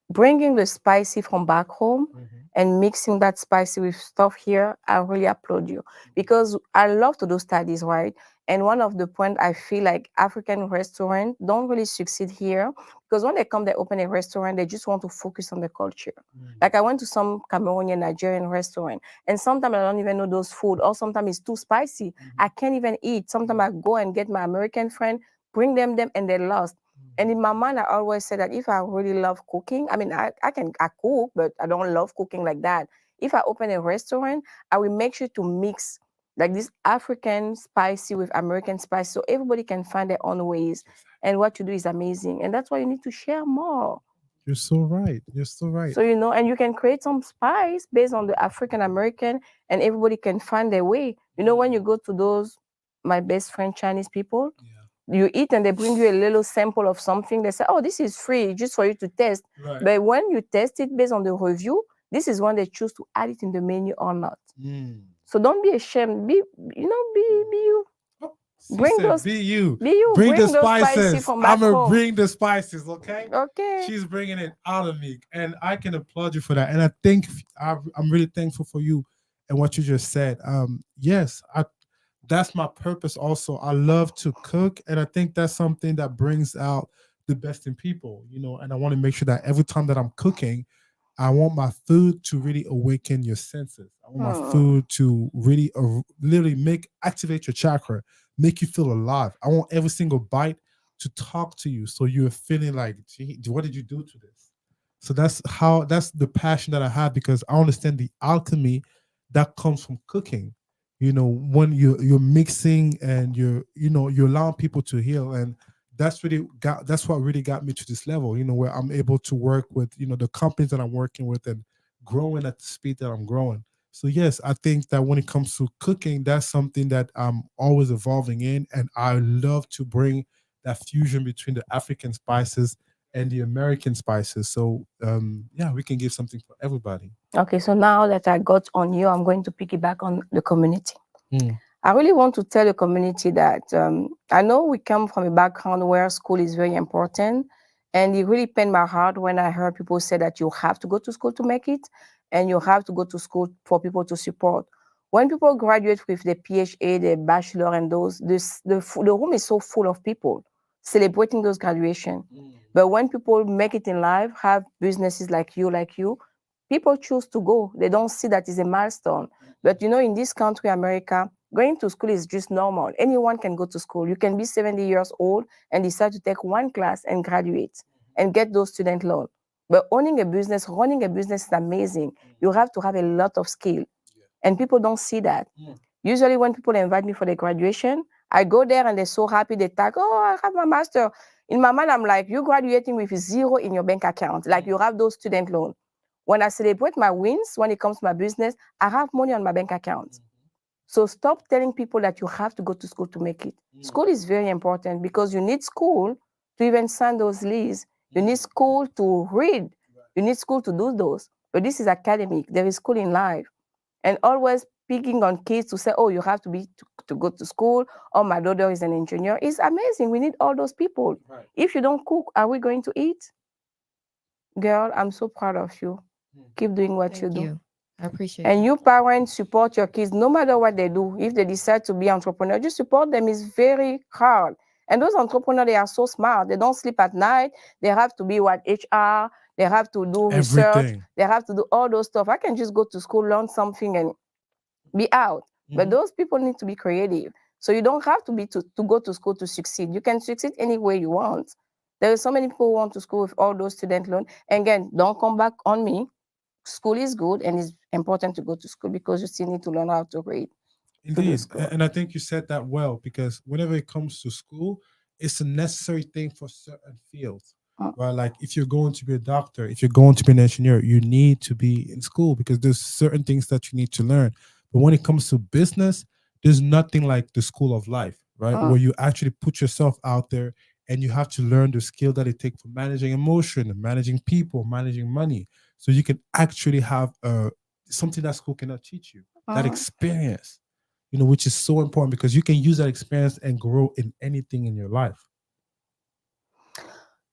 bringing the spicy from back home Mhm. and mixing that spicy with stuff here, I really applaud you because I love to do studies, right? And one of the point I feel like African restaurants don't really succeed here because when they come, they open a restaurant, they just want to focus on the culture. Mm, Like I went to some Cameroonian, Nigerian restaurant, and sometimes I don't even know those food, or sometimes it's too spicy. I mhm, can't even eat. Sometimes I go and get my American friend, bring them, and they lost. And mm. in my mind, I always say that if I really love cooking, I mean, I cook, but I don't love cooking like that. If I open a restaurant, I will make sure to mix like this African spicy with American spice so everybody can find their own ways. And what you do is amazing. And that's why you need to share more. You're so right. You're so right. So, and you can create some spice based on the African American and everybody can find their way. When you go to those, my best friend Chinese people, Yeah. you eat and they bring you a little sample of something. They say, oh, this is free just for you to test. Right. But when you test it based on the review, this is when they choose to add it in the menu or not. Mm. So don't be ashamed. Be you. Oh, she Bring said, those, "Be you. be you. Bring the Bring those spicy spices. from I'm back gonna home. bring the spices." Okay. Okay. She's bringing it out of me, and I can applaud you for that. And I think I'm really thankful for you and what you just said. Yes, that's my purpose. Also, I love to cook, and I think that's something that brings out the best in people. And I want to make sure that every time that I'm cooking, I want my food to really awaken your senses. I want my Hmm. food to really, literally activate your chakra, make you feel alive. I want every single bite to talk to you, so you're feeling like, gee, what did you do to this? So that's the passion that I have because I understand the alchemy that comes from cooking. When you're mixing and you're allowing people to heal, and that's what really got me to this level, where I'm able to work with the companies that I'm working with and growing at the speed that I'm growing. So yes, I think that when it comes to cooking, that's something that I'm always evolving in, and I love to bring that fusion between the African spices and the American spices. So yeah, we can give something for everybody. Okay, so now that I got on you, I'm going to piggyback on the community. Mm. I really want to tell the community that I know we come from a background where school is very important. And it really pained my heart when I heard people say that you have to go to school to make it and you have to go to school for people to support. When people graduate with the PhD, the bachelor, and those, the room is so full of people celebrating those graduation. But when people make it in life, have businesses like you, people choose to go. They don't see that as a milestone. But you know, in this country, America, going to school is just normal. Anyone can go to school. You can be 70 years old and decide to take one class and graduate and get those student loans. But owning a business, running a business is amazing. You have to have a lot of skill. And people don't see that. Usually when people invite me for the graduation, I go there and they're so happy. They talk, oh, I have my master. In my mind, I'm like, you're graduating with zero in your bank account. Like you have those student loans. When I celebrate my wins, when it comes to my business, I have money on my bank account. So stop telling people that you have to go to school to make it. School is very important because you need school to even sign those leases. You need school to read. You need school to do those. But this is academic. There is school in life. And always picking on kids to say, oh, you have to be to go to school. Oh, my daughter is an engineer. It's amazing. We need all those people. Right. If you don't cook, are we going to eat? Girl, I'm so proud of you. Keep doing what you Thank do. you. I appreciate And that. you parents support your kids no matter what they do. If they decide to be entrepreneur, just support them. It's very hard. And those entrepreneurs, they are so smart. They don't sleep at night. They have to be what HR. They have to do research. Everything. They have to do all those stuff. I can just go to school, learn something, and be out. But those people need to be creative. So you don't have to be to go to school to succeed. You can succeed any way you want. There are so many people who want to school with all those student loans. And again, don't come back on me. School is good and it's important to go to school because you still need to learn how to read to do Indeed. school. And I think you said that well because whenever it comes to school, it's a necessary thing for certain fields. Mm. Right? Like if you're going to be a doctor, if you're going to be an engineer, you need to be in school because there's certain things that you need to learn. But when it comes to business, there's nothing like the school of life, right? Where you actually put yourself out there and you have to learn the skill that it takes for managing emotion, managing people, managing money. So you can actually have something that school cannot teach you, that experience, which is so important because you can use that experience and grow in anything in your life.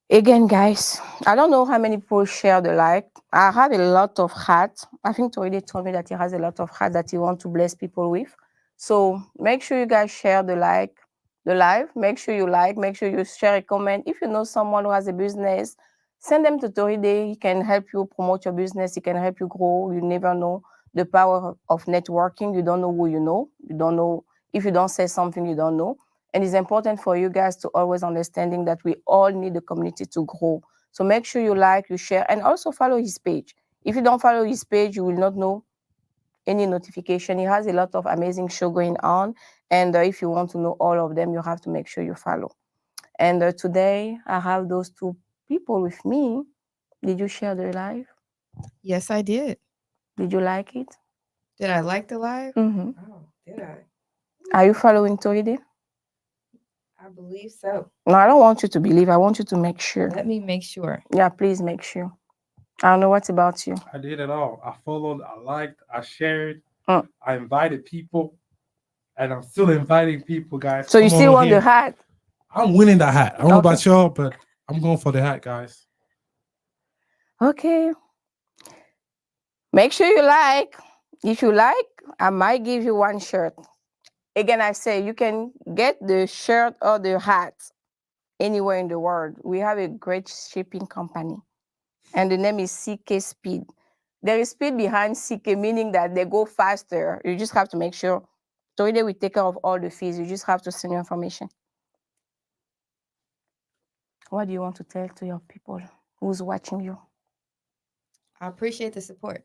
Again, guys, I don't know how many people share the like. I have a lot of hats. I think Toyin told me that he has a lot of hats that he wants to bless people with. So make sure you guys share the live. Make sure you like. Make sure you share a comment. If you know someone who has a business, send them to Toride. He can help you promote your business. He can help you grow. You never know the power of networking. You don't know who you know. You don't know if you don't say something you don't know. And it's important for you guys to always understanding that we all need the community to grow. So make sure you like, you share, and also follow his page. If you don't follow his page, you will not know any notification. He has a lot of amazing show going on. And if you want to know all of them, you have to make sure you follow. And today I have those two people with me. Did you share the live? Yes, I did. Did you like it? Did I like the live? Mm-hmm. Oh, did I? Are you following Toride? I believe so. No, I don't want you to believe. I want you to make sure. Let me make sure. Yeah, please make sure. I don't know what's about you. I did it all. I followed, I liked, I shared, Mm. I invited people, and I'm still inviting people, guys. So you Come still on want here. the hat? I'm winning the hat. I don't know Okay. about y'all, but I'm going for the hat, guys. Okay. Make sure you like. If you like, I might give you one shirt. Again, I say you can get the shirt or the hat anywhere in the world. We have a great shipping company, and the name is CK Speed. There is speed behind CK, meaning that they go faster. You just have to make sure. Today we take care of all the fees. You just have to send your information. What do you want to tell to your people who's watching you? I appreciate the support.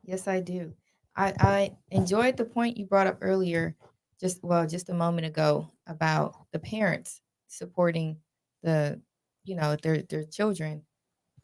Yes, I do. I enjoyed the point you brought up earlier, just a moment ago about the parents supporting the, their children,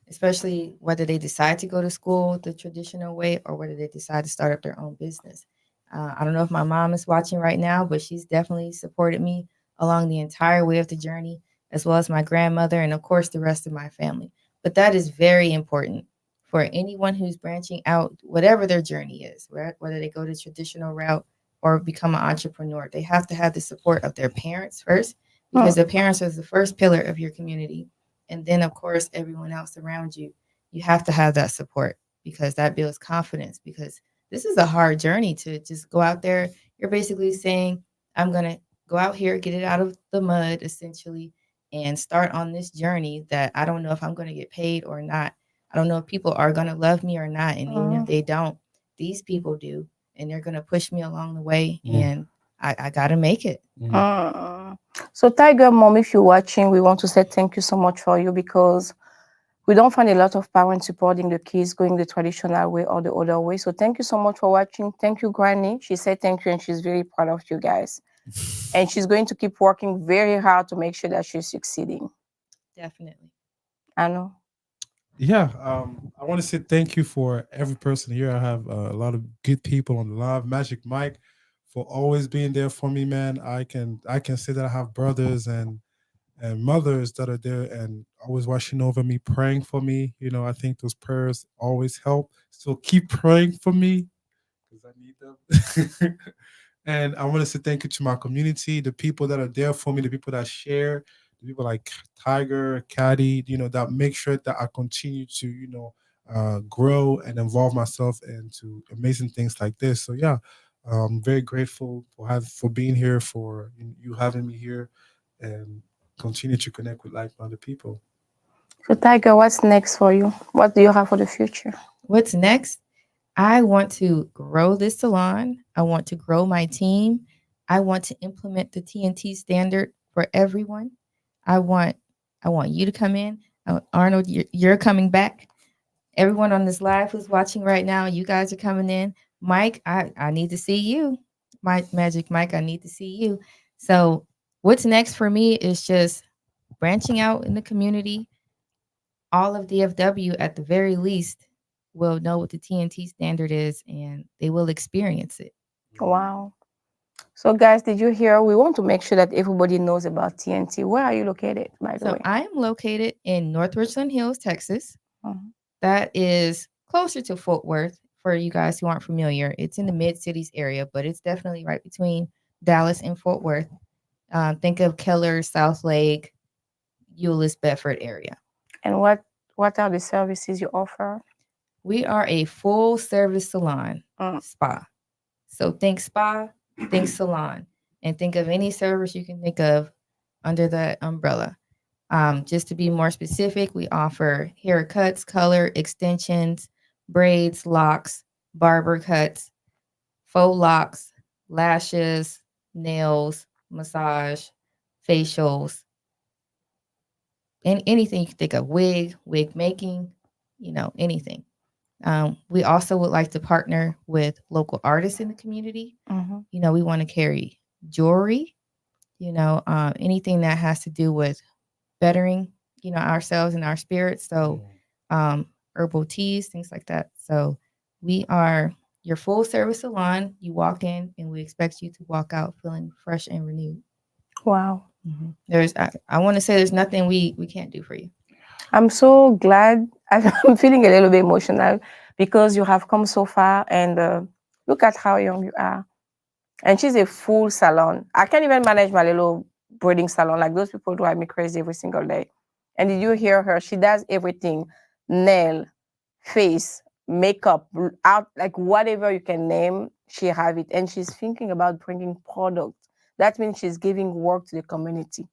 especially whether they decide to go to school the traditional way or whether they decide to start up their own business. I don't know if my mom is watching right now, but she's definitely supported me along the entire way of the journey. as well as my grandmother, and of course, the rest of my family. But that is very important for anyone who's branching out, whatever their journey is, whether they go the traditional route or become an entrepreneur. They have to have the support of their parents first, because Mm. the parents are the first pillar of your community. And then, of course, everyone else around you. You have to have that support because that builds confidence. Because this is a hard journey to just go out there. You're basically saying, I'm going to go out here, get it out of the mud, essentially, and start on this journey that I don't know if I'm going to get paid or not. I don't know if people are going to love me or not. And even if Mm. they don't, these people do. And they're going to push me along the way. And I got to make it. Mm. So, Tiger Mom, if you're watching, we want to say thank you so much for you because we don't find a lot of parents supporting the kids going the traditional way or the other way. So, thank you so much for watching. Thank you, Granny. She said thank you and she's very proud of you guys. And she's going to keep working very hard to make sure that she's succeeding. Definitely. I know. Yeah, I want to say thank you for every person here. I have a lot of good people on the live. Magic Mike for always being there for me, man. I can say that I have brothers and mothers that are there and always watching over me, praying for me. I think those prayers always help. So keep praying for me because I need them. And I want to say thank you to my community, the people that are there for me, the people that share, the people like Tiger, Cadie, that make sure that I continue to, grow and involve myself into amazing things like this. So yeah, I'm very grateful for being here, for you having me here, and continue to connect with like-minded people. So, Tiger, what's next for you? What do you have for the future? What's next? I want to grow this salon. I want to grow my team. I want to implement the TNT standard for everyone. I want I want you to come in. Arnold, you're coming back. Everyone on this live who's watching right now, you guys are coming in. Mike, I need to see you. Mike, Magic Mike, I need to see you. So, what's next for me is just branching out in the community. All of DFW, at the very least, will know what the TNT standard is and they will experience it. Wow. So, guys, did you hear? We want to make sure that everybody knows about TNT. Where are you located, by the So, way? I am located in North Richland Hills, Texas. Mhm. That is closer to Fort Worth for you guys who aren't familiar. It's in the mid cities area, but it's definitely right between Dallas and Fort Worth. Think of Keller, South Lake, Euless, Bedford area. And what are the services you offer? We are a full service salon Mm. spa. So think spa, think salon, and think of any service you can think of under that umbrella. Just to be more specific, we offer haircuts, color extensions, braids, locks, barber cuts, faux locks, lashes, nails, massage, facials, and anything you can think of, wig making, anything. We also would like to partner with local artists in the community. Mhm. We want to carry jewelry, anything that has to do with bettering, ourselves and our spirits. So, herbal teas, things like that. So, we are your full service salon. You walk in, and we expect you to walk out feeling fresh and renewed. Wow. I want to say there's nothing we can't do for you. I'm so glad. I'm feeling a little bit emotional because you have come so far and look at how young you are. And she's a full salon. I can't even manage my little braiding salon. Like those people drive me crazy every single day. And did you hear her? She does everything: nail, face, makeup, out, like whatever you can name, she have it. And she's thinking about bringing product. That means she's giving work to the community.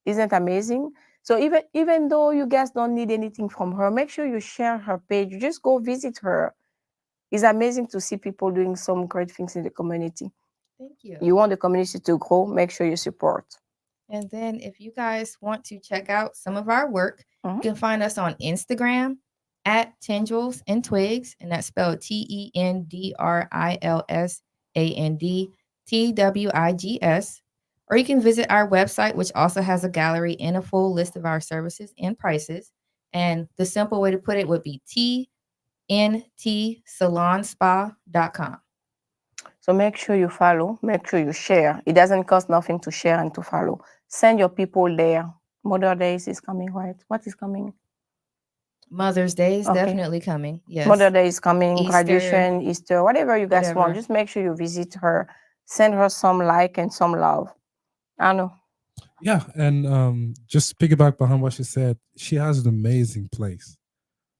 Isn't it amazing? So even though you guys don't need anything from her, make sure you share her page. You just go visit her. It's amazing to see people doing some great things in the community. Thank you. You want the community to grow, make sure you support. And then if you guys want to check out some of our work, Mhm. you can find us on Instagram at Tendrils and Twigs, and that's spelled TendrilsandTwigs. Or you can visit our website, which also has a gallery and a full list of our services and prices. And the simple way to put it would be tntsalonspa.com. So make sure you follow, make sure you share. It doesn't cost nothing to share and to follow. Send your people there. Mother Days is coming, right? What is coming? Mother's Day is Okay. definitely coming. Yes. Mother Day is coming, Easter, graduation, Easter, whatever you guys want. whatever. Just make sure you visit her, send her some like and some love. I know. Yeah, and just piggyback behind what she said, she has an amazing place.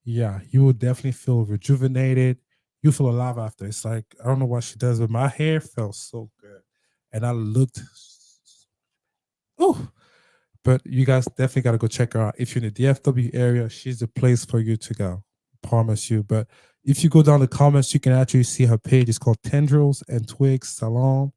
Yeah, you will definitely feel rejuvenated. You feel alive after. It's like I don't know what she does, but my hair felt so good, and I looked. Oh, but you guys definitely got to go check her out. If you're in the DFW area, she's the place for you to go. Promise you. But if you go down the comments, you can actually see her page. It's called Tendrils and Twigs Salon.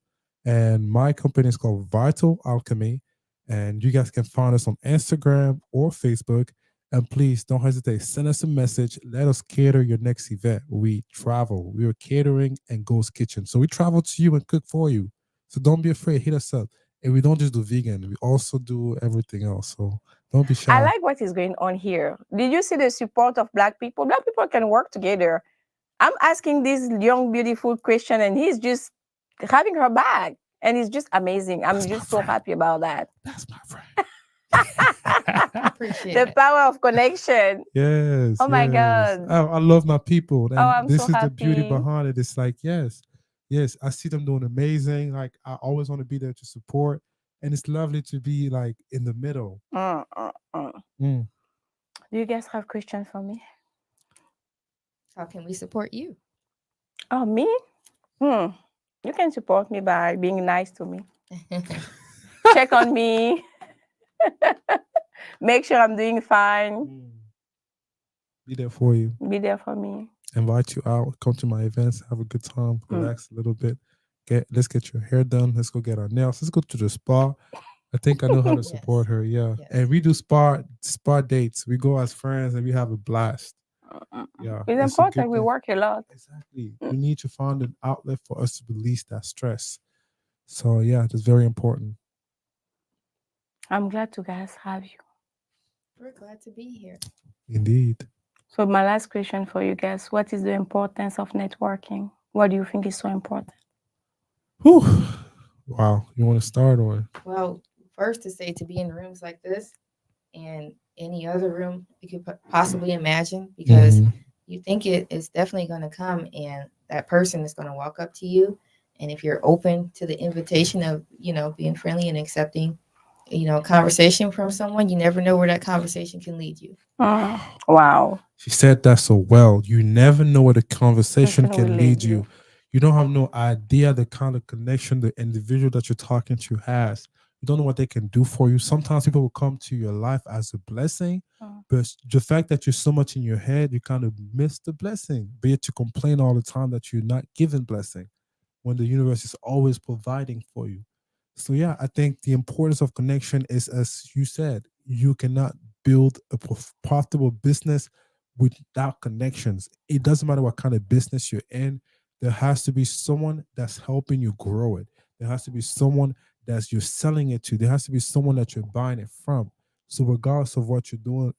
And my company is called Vital Alchemy. And you guys can find us on Instagram or Facebook. And please don't hesitate. Send us a message. Let us cater your next event. We travel. We are catering and ghost kitchen. So we travel to you and cook for you. So don't be afraid. Hit us up. And we don't just do vegan, we also do everything else. So don't be I shy. like what is going on here. Did you see the support of Black people? Black people can work together. I'm asking this young, beautiful question, and he's just having her back. And it's just amazing. I'm That's my just so friend. happy about that. That's my friend. Appreciate The it. power of connection. Yes, Oh my yes. God. I love my people. Oh, And I'm this so is the beauty happy. behind it. It's like, yes, yes, I see them doing amazing. Like I always want to be there to support. And it's lovely to be like in the middle. Mm, mm, mm. Mm. Do you guys have questions for me? How can we support you? Oh, me? Hmm. You can support me by being nice to me. Check on me. Make sure I'm doing fine. Mm. Be there for you. Be there for me. Invite you out. Come to my events. Have a good time. Mm. Relax a little bit. Let's get your hair done. Let's go get our nails. Let's go to the spa. I think I know how to Yes. support her. Yeah. Yes. And we do spa dates. We go as friends and we have a blast. Yeah. It's It's a good important. We thing. work a lot. Exactly. Mm. We need to find an outlet for us to release that stress. So yeah, it's very important. I'm glad to guys have you. We're glad to be here. Indeed. So my last question for you guys: what is the importance of networking? What do you think is so important? Whew. Wow. You want to start or? Well, first to say to be in rooms like this and any other room you could possibly imagine, because Mhm. you think it is definitely going to come and that person is going to walk up to you. And if you're open to the invitation of, being friendly and accepting, conversation from someone, you never know where that conversation can lead you. Wow. She said that so well. You never know where the conversation Connection will can lead lead you. You don't have no idea the kind of connection the individual that you're talking to has. You don't know what they can do for you. Sometimes people will come to your life as a blessing, but the fact that you're so much in your head, you kind of miss the blessing. Be it to complain all the time that you're not given blessing when the universe is always providing for you. So yeah, I think the importance of connection is, as you said, you cannot build a profitable business without connections. It doesn't matter what kind of business you're in. There has to be someone that's helping you grow it. There has to be someone that you're selling it to. There has to be someone that you're buying it from. So regardless of what you're doing,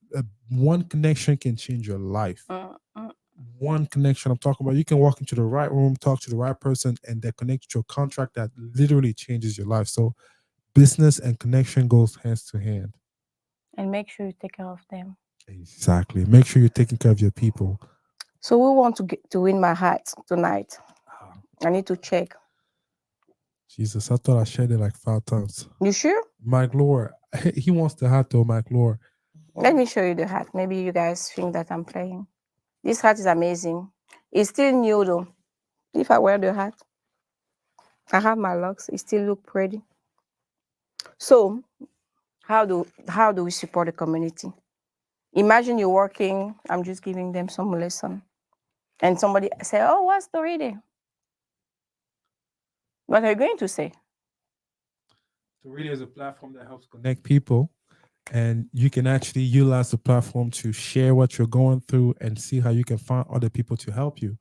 one connection can change your life. One connection I'm talking about, you can walk into the right room, talk to the right person, and they connect to a contract that literally changes your life. So business and connection goes hands to hand. And make sure you take care of them. Exactly. Make sure you're taking care of your people. So we want to win my heart tonight. I need to check. Jesus, I thought I shared it like 5 times. You sure? Mike Lore, he wants the hat though, Mike Lore. Let me show you the hat. Maybe you guys think that I'm playing. This hat is amazing. It's still new though. If I wear the hat, I have my locks. It still look pretty. So how do we support the community? Imagine you're working. I'm just giving them some lesson, and somebody say, "Oh, what's the reading?" What are you going to say? The radio is a platform that helps connect people, and you can actually utilize the platform to share what you're going through and see how you can find other people to help you.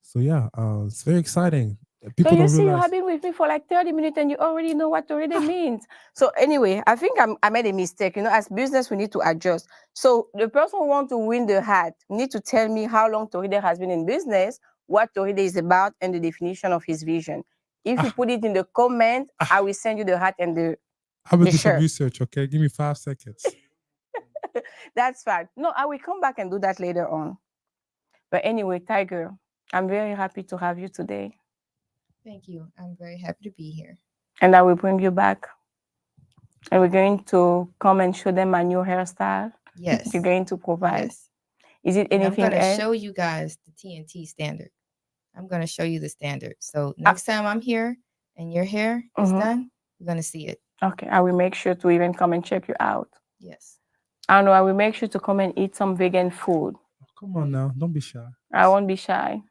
So yeah, it's very exciting. So People you don't see, you realize. have been with me for like 30 minutes and you already know what Toride means. So anyway, I think I made a mistake. As business, we need to adjust. So the person who wants to win the hat need to tell me how long Toride has been in business, what Toride is about, and the definition of his vision. If you put it in the comment, I will send you the hat and the I will The do some shirt. research. Okay, give me 5 seconds. That's fine. No, I will come back and do that later on. But anyway, Tiger, I'm very happy to have you today. Thank you. I'm very happy to be here. And I will bring you back. And we're going to come and show them my new hairstyle. Yes. You're going to provide. Yes. Is it And I'm anything going to else? show you guys the TNT standard. I'm going to show you the standard. So next time I'm here and your hair is done, you're going to see it. Okay, I will make sure to even come and check you out. Yes. I know I will make sure to come and eat some vegan food. Come on now, don't be shy. I won't be shy.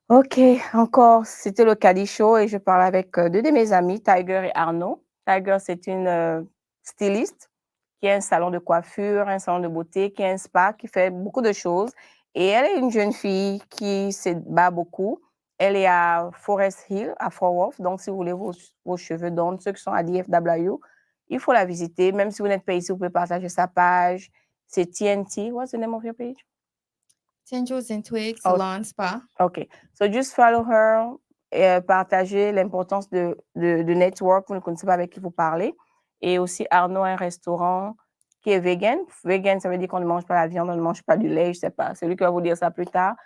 Ok, encore, c'était le Cadie Show et je parle avec deux de mes amis, Tiger et Arnaud. Tiger, c'est une styliste qui a un salon de coiffure, un salon de beauté, qui a un spa, qui fait beaucoup de choses. Et elle est une jeune fille qui se bat beaucoup. Elle est à Forest Hill, à Fort Worth. Donc, si vous voulez vos cheveux donnent, ceux qui sont à DFW, il faut la visiter. Même si vous n'êtes pas ici, vous pouvez partager sa page. C'est TNT. What's the name of your page? Tiencheu and Twigs Salon Spa. Okay, so just follow her, partagez l'importance de network, vous ne connaissez pas avec qui vous parlez. Et aussi, Arnaud a un restaurant qui est vegan. Vegan, ça veut dire qu'on ne mange pas la viande, on ne mange pas du lait, je ne sais pas. C'est lui qui va vous dire ça plus tard.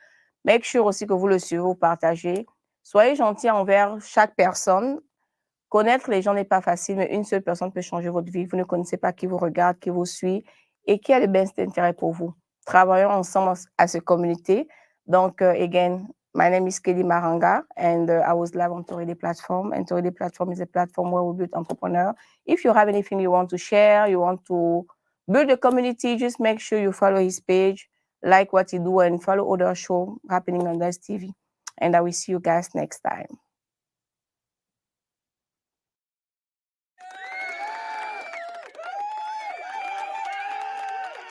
Make sure aussi que vous le suivez, vous partagez. Soyez gentil envers chaque personne. Connaître les gens n'est pas facile, mais une seule personne peut changer votre vie. Vous ne connaissez pas qui vous regarde, qui vous suit et qui a le best intérêt pour vous. Travaillons ensemble à cette communauté. Donc, again, my name is Cadie Maranga, and I was live on Toyin platform. And Toyin platform is a platform where we build entrepreneurs. If you have anything you want to share, you want to build a community, just make sure you follow his page, like what he do, and follow other shows happening on this TV. And I will see you guys next time.